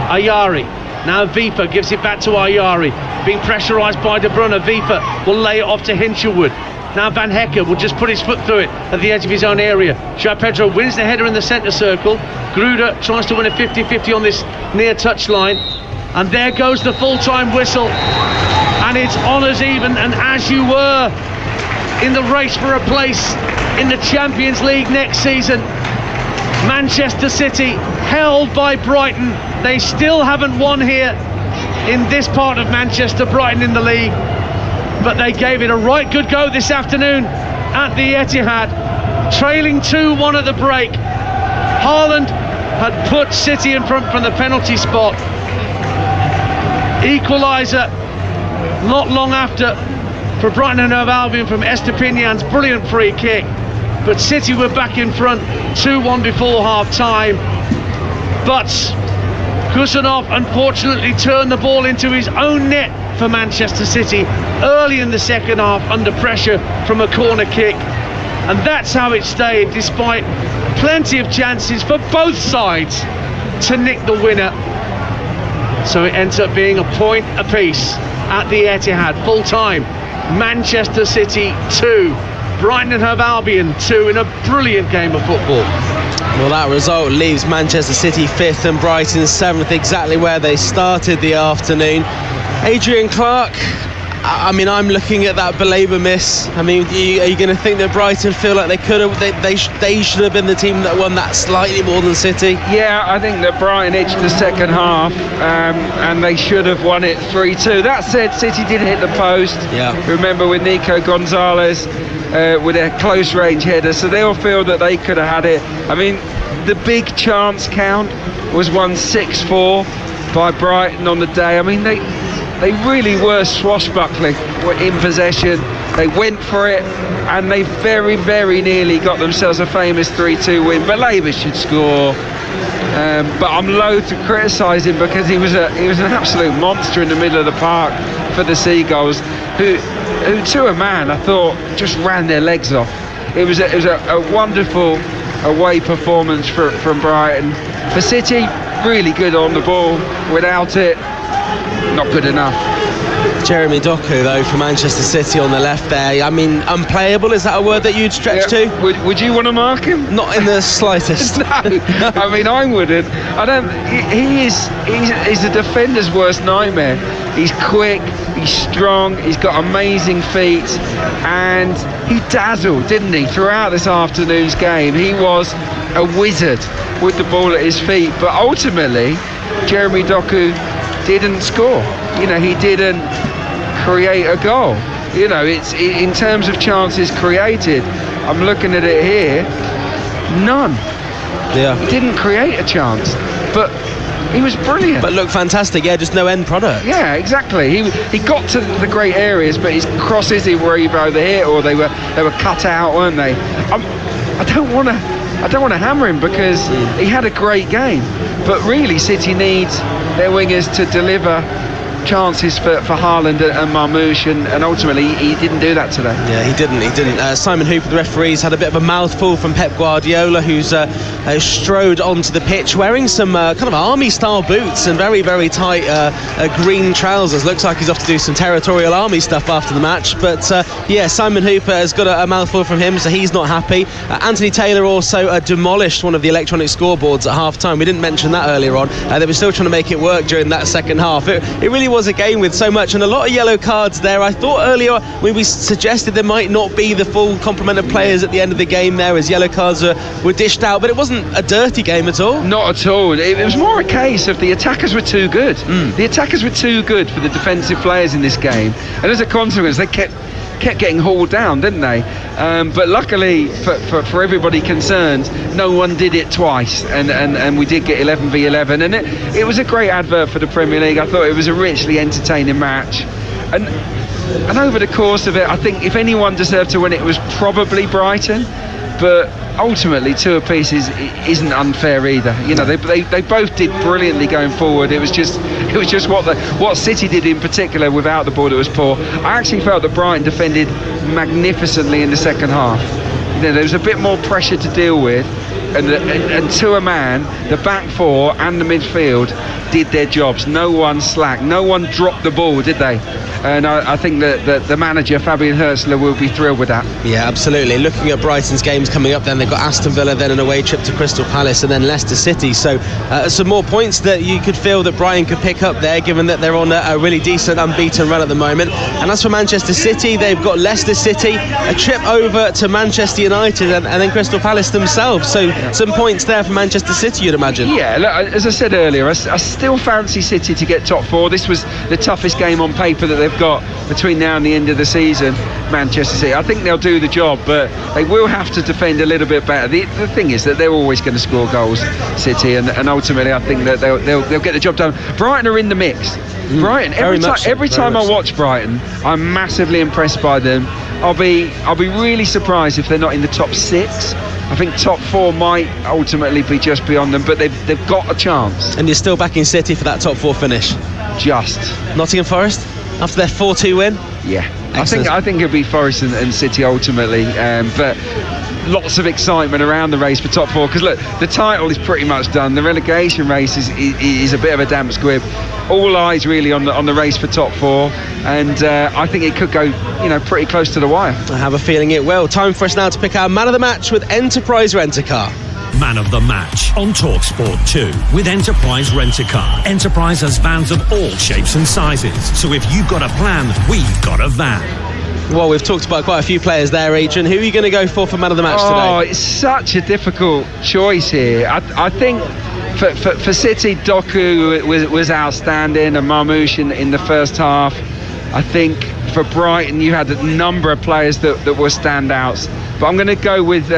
Ayari. Now Vipa gives it back to Ayari. Being pressurised by De Bruyne. Vipa will lay it off to Hinshelwood. Now Van Hecke will just put his foot through it at the edge of his own area. João Pedro wins the header in the centre circle. Gruder tries to win a 50-50 on this near touchline. And there goes the full-time whistle. And it's honours even and as you were in the race for a place in the Champions League next season. Manchester City held by Brighton. They still haven't won here in this part of Manchester, Brighton in the league. But they gave it a right good go this afternoon at the Etihad, trailing 2-1 at the break. Haaland had put City in front from the penalty spot. Equaliser not long after for Brighton and Hove Albion from Estepinian's brilliant free kick. But City were back in front 2-1 before half-time. But Kusanov unfortunately turned the ball into his own net for Manchester City early in the second half under pressure from a corner kick, and that's how it stayed despite plenty of chances for both sides to nick the winner. So it ends up being a point apiece at the Etihad. Full time, Manchester City 2, Brighton and Hove Albion 2 in a brilliant game of football. Well, that result leaves Manchester City 5th and Brighton 7th, exactly where they started the afternoon. Adrian Clark, I mean, I'm looking at that Baleba miss. I mean, are you going to think that Brighton feel like they could have, they should have been the team that won that slightly more than City? Yeah, I think that Brighton edged the second half, and they should have won it 3-2. That said, City did hit the post. Yeah. Remember with Nico Gonzalez with a close range header, so they all feel that they could have had it. I mean, the big chance count was won 6-4 by Brighton on the day. I mean, they really were swashbuckling in possession. They went for it, and they very, very nearly got themselves a famous 3-2 win. But Labour should score. But I'm loath to criticise him because he was an absolute monster in the middle of the park for the Seagulls, who to a man I thought just ran their legs off. It was a wonderful away performance from Brighton. For City, really good on the ball. Without it, not good enough. Jeremy Doku, though, for Manchester City on the left there. I mean, unplayable, is that a word that you'd stretch to? Would you want to mark him? Not in the slightest. No, I mean, I wouldn't. He's a defender's worst nightmare. He's quick, he's strong, he's got amazing feet, and he dazzled, didn't he, throughout this afternoon's game. He was a wizard with the ball at his feet, but ultimately, Jeremy Doku didn't score. You know, he didn't create a goal. You know, it's in terms of chances created, I'm looking at it here, none. Yeah. He didn't create a chance, but he was brilliant. But looked fantastic, yeah, just no end product. Yeah, exactly. He got to the great areas, but his crosses were either over hit or they were cut out, weren't they? I don't want to hammer him because he had a great game, but really City needs their wingers to deliver chances for Haaland and Marmoush, and ultimately he didn't do that today. Yeah, he didn't. Simon Hooper, the referees, had a bit of a mouthful from Pep Guardiola, who's strode onto the pitch wearing some kind of army-style boots and very, very tight green trousers. Looks like he's off to do some territorial army stuff after the match. But yeah, Simon Hooper has got a mouthful from him, so he's not happy. Anthony Taylor also demolished one of the electronic scoreboards at half-time. We didn't mention that earlier on. They were still trying to make it work during that second half. It really was a game with so much and a lot of yellow cards there. I thought earlier when we suggested there might not be the full complement of players at the end of the game there as yellow cards were dished out, but it wasn't a dirty game at all. Not at all. It was more a case of the attackers were too good. The attackers were too good for the defensive players in this game, and as a consequence they kept getting hauled down, didn't they? But luckily for everybody concerned, no one did it twice, and we did get 11v11, and it was a great advert for the Premier League. I thought it was a richly entertaining match, and over the course of it, I think if anyone deserved to win it was probably Brighton, but ultimately two apiece isn't unfair either. You know, they both did brilliantly going forward. It was just what City did in particular without the ball that was poor. I actually felt that Brighton defended magnificently in the second half. You know, there was a bit more pressure to deal with, and to a man, the back four and the midfield did their jobs. No one slacked, no one dropped the ball, did they? And I think that the manager, Fabian Hürzeler, will be thrilled with that. Yeah, absolutely. Looking at Brighton's games coming up, then they've got Aston Villa, then an away trip to Crystal Palace, and then Leicester City. So some more points that you could feel that Brighton could pick up there, given that they're on a really decent unbeaten run at the moment. And as for Manchester City, they've got Leicester City, a trip over to Manchester United, and then Crystal Palace themselves. So some points there for Manchester City, you'd imagine. Yeah, look, as I said earlier, I still fancy City to get top four. This was the toughest game on paper that they've got between now and the end of the season. Manchester City, I think they'll do the job, but they will have to defend a little bit better. The thing is that they're always going to score goals, City, and ultimately I think that they'll get the job done. Brighton are in the mix. Brighton, every time I watch Brighton, I'm massively impressed by them. I'll be really surprised if they're not in the top six. I think top four might ultimately be just beyond them, but they've got a chance. And you're still backing City for that top four finish? Just. Nottingham Forest after their 4-2 win? Yeah. I think it'll be Forest and City ultimately, but lots of excitement around the race for top four, because look, the title is pretty much done. The relegation race is a bit of a damp squib. All eyes really on the race for top four, and I think it could go, pretty close to the wire. I have a feeling it will. Time for us now to pick our man of the match with Enterprise Rent-A-Car. Man of the match on TalkSport 2 with Enterprise Rent-A-Car. Enterprise has vans of all shapes and sizes, so if you've got a plan, we've got a van. Well, we've talked about quite a few players there, Adrian. Who are you going to go for man of the match today? Oh, it's such a difficult choice here. I think for City, Doku was outstanding, and Marmoush in the first half. I think for Brighton, you had a number of players that were standouts. But I'm going to go with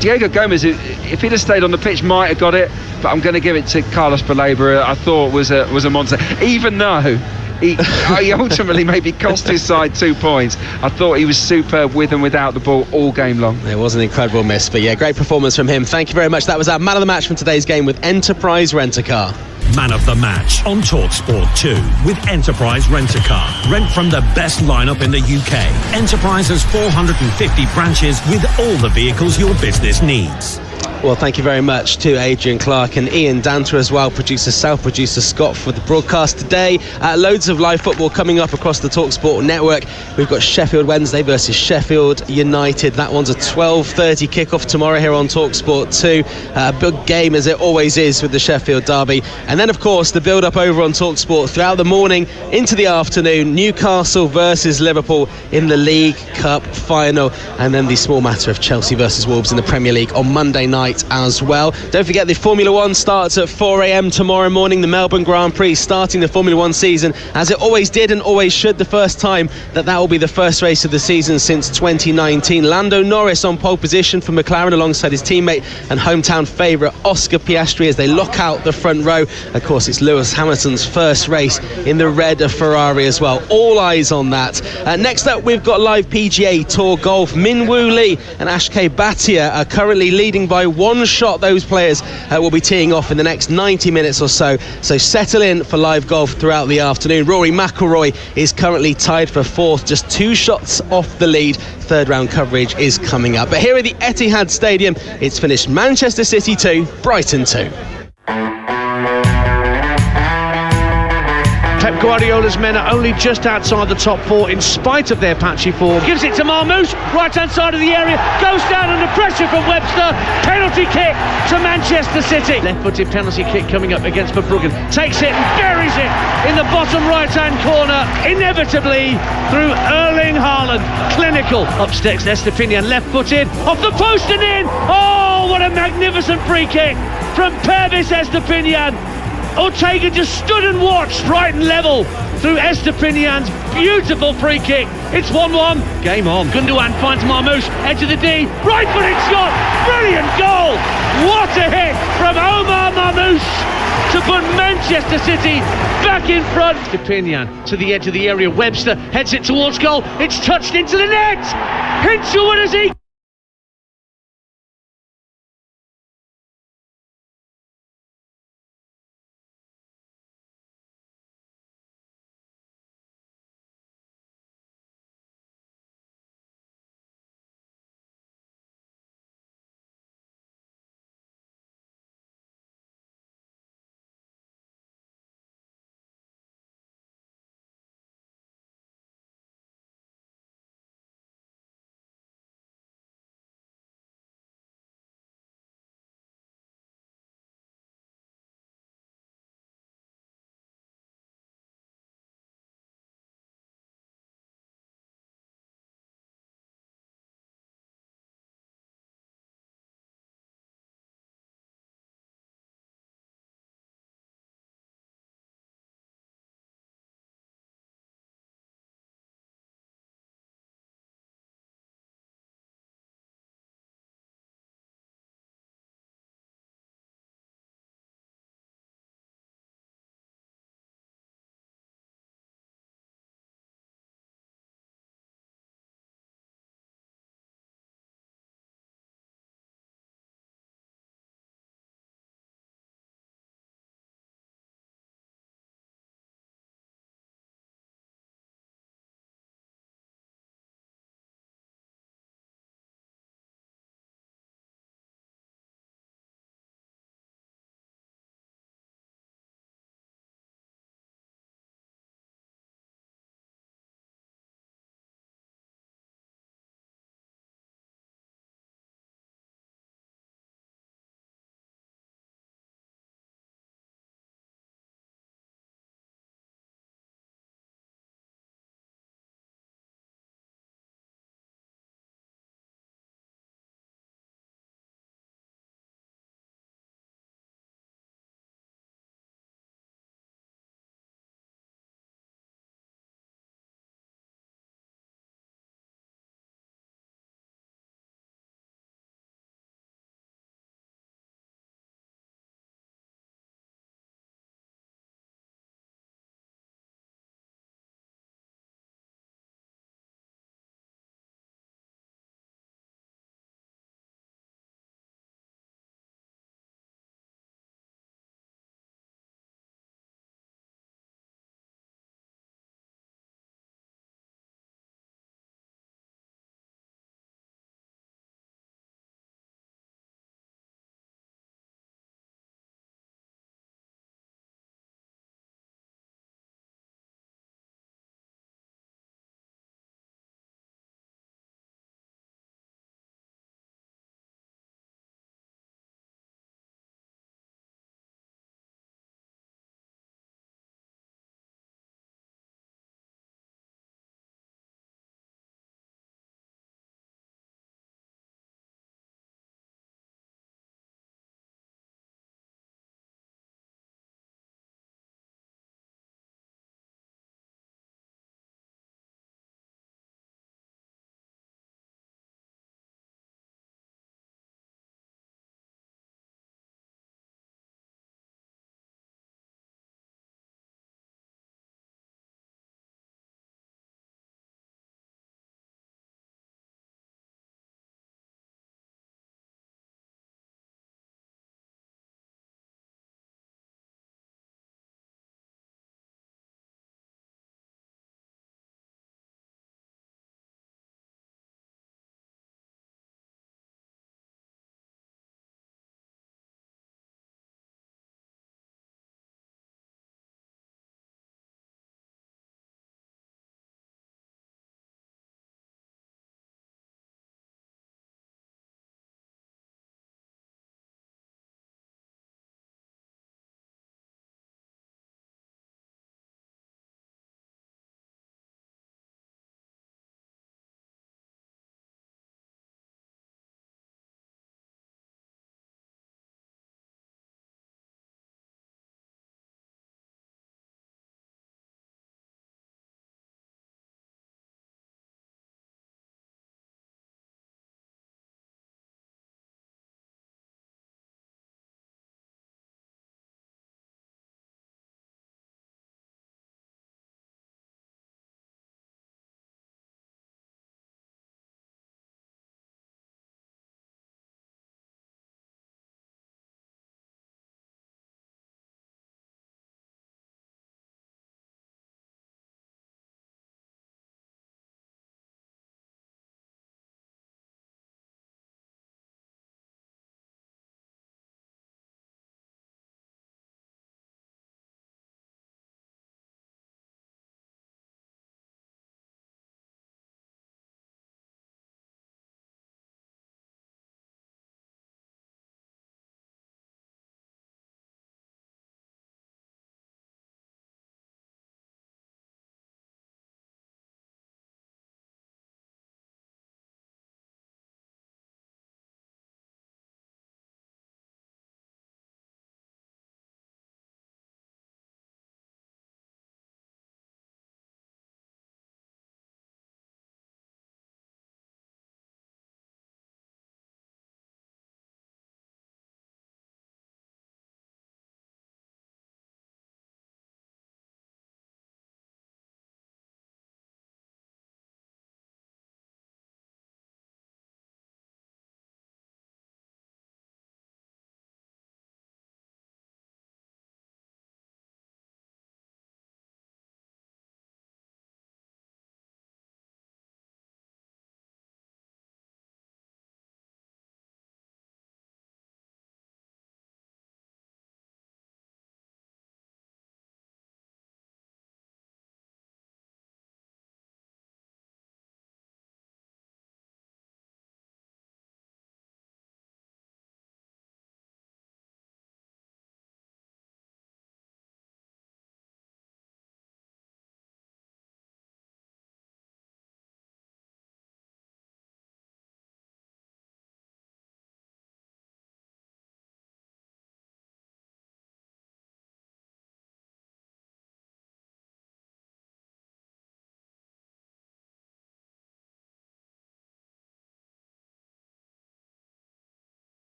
Diego Gomez, who, if he'd have stayed on the pitch, might have got it. But I'm going to give it to Carlos Baleba. I thought was a monster, even though he ultimately maybe cost his side 2 points. I thought he was superb with and without the ball all game long. It was an incredible miss, but yeah, great performance from him. Thank you very much. That was our man of the match from today's game with Enterprise Rent-A-Car. Man of the match on TalkSport 2 with Enterprise Rent-A-Car. Rent from the best lineup in the UK. Enterprise has 450 branches with all the vehicles your business needs. Well, thank you very much to Adrian Clark and Ian Danter as well, producer South, producer Scott for the broadcast today. Loads of live football coming up across the TalkSport network. We've got Sheffield Wednesday versus Sheffield United. That one's a 12:30 kickoff tomorrow here on TalkSport 2. A big game as it always is with the Sheffield derby. And then, of course, the build-up over on TalkSport throughout the morning into the afternoon. Newcastle versus Liverpool in the League Cup final. And then the small matter of Chelsea versus Wolves in the Premier League on Monday night as well. Don't forget the Formula 1 starts at 4 a.m. tomorrow morning. The Melbourne Grand Prix starting the Formula 1 season as it always did and always should. The first time that will be the first race of the season since 2019. Lando Norris on pole position for McLaren alongside his teammate and hometown favourite Oscar Piastri as they lock out the front row. Of course, it's Lewis Hamilton's first race in the red Ferrari as well. All eyes on that. Next up, we've got live PGA Tour golf. Min Woo Lee and Ashkay Bhatia are currently leading by one shot. Those players will be teeing off in the next 90 minutes or so. So settle in for live golf throughout the afternoon. Rory McIlroy is currently tied for fourth, just 2 shots off the lead. Third round coverage is coming up. But here at the Etihad Stadium, it's finished Manchester City 2, Brighton 2. Pep Guardiola's men are only just outside the top 4 in spite of their patchy form. Gives it to Marmoush, right hand side of the area, goes down under pressure from Webster. Penalty kick to Manchester City. Left-footed penalty kick coming up against Verbruggen. Takes it and buries it in the bottom right hand corner, inevitably through Erling Haaland. Clinical. Upsticks Estepinian, left-footed, off the post and in. Oh, what a magnificent free kick from Pervis Estepinian. Ortega just stood and watched Brighton level through Estepinian's beautiful free kick. It's 1-1. Game on. Gundogan finds Marmoush, edge of the D, right-footed shot. Brilliant goal. What a hit from Omar Marmoush to put Manchester City back in front. Estepinian to the edge of the area. Webster heads it towards goal. It's touched into the net. Hinshelwood as he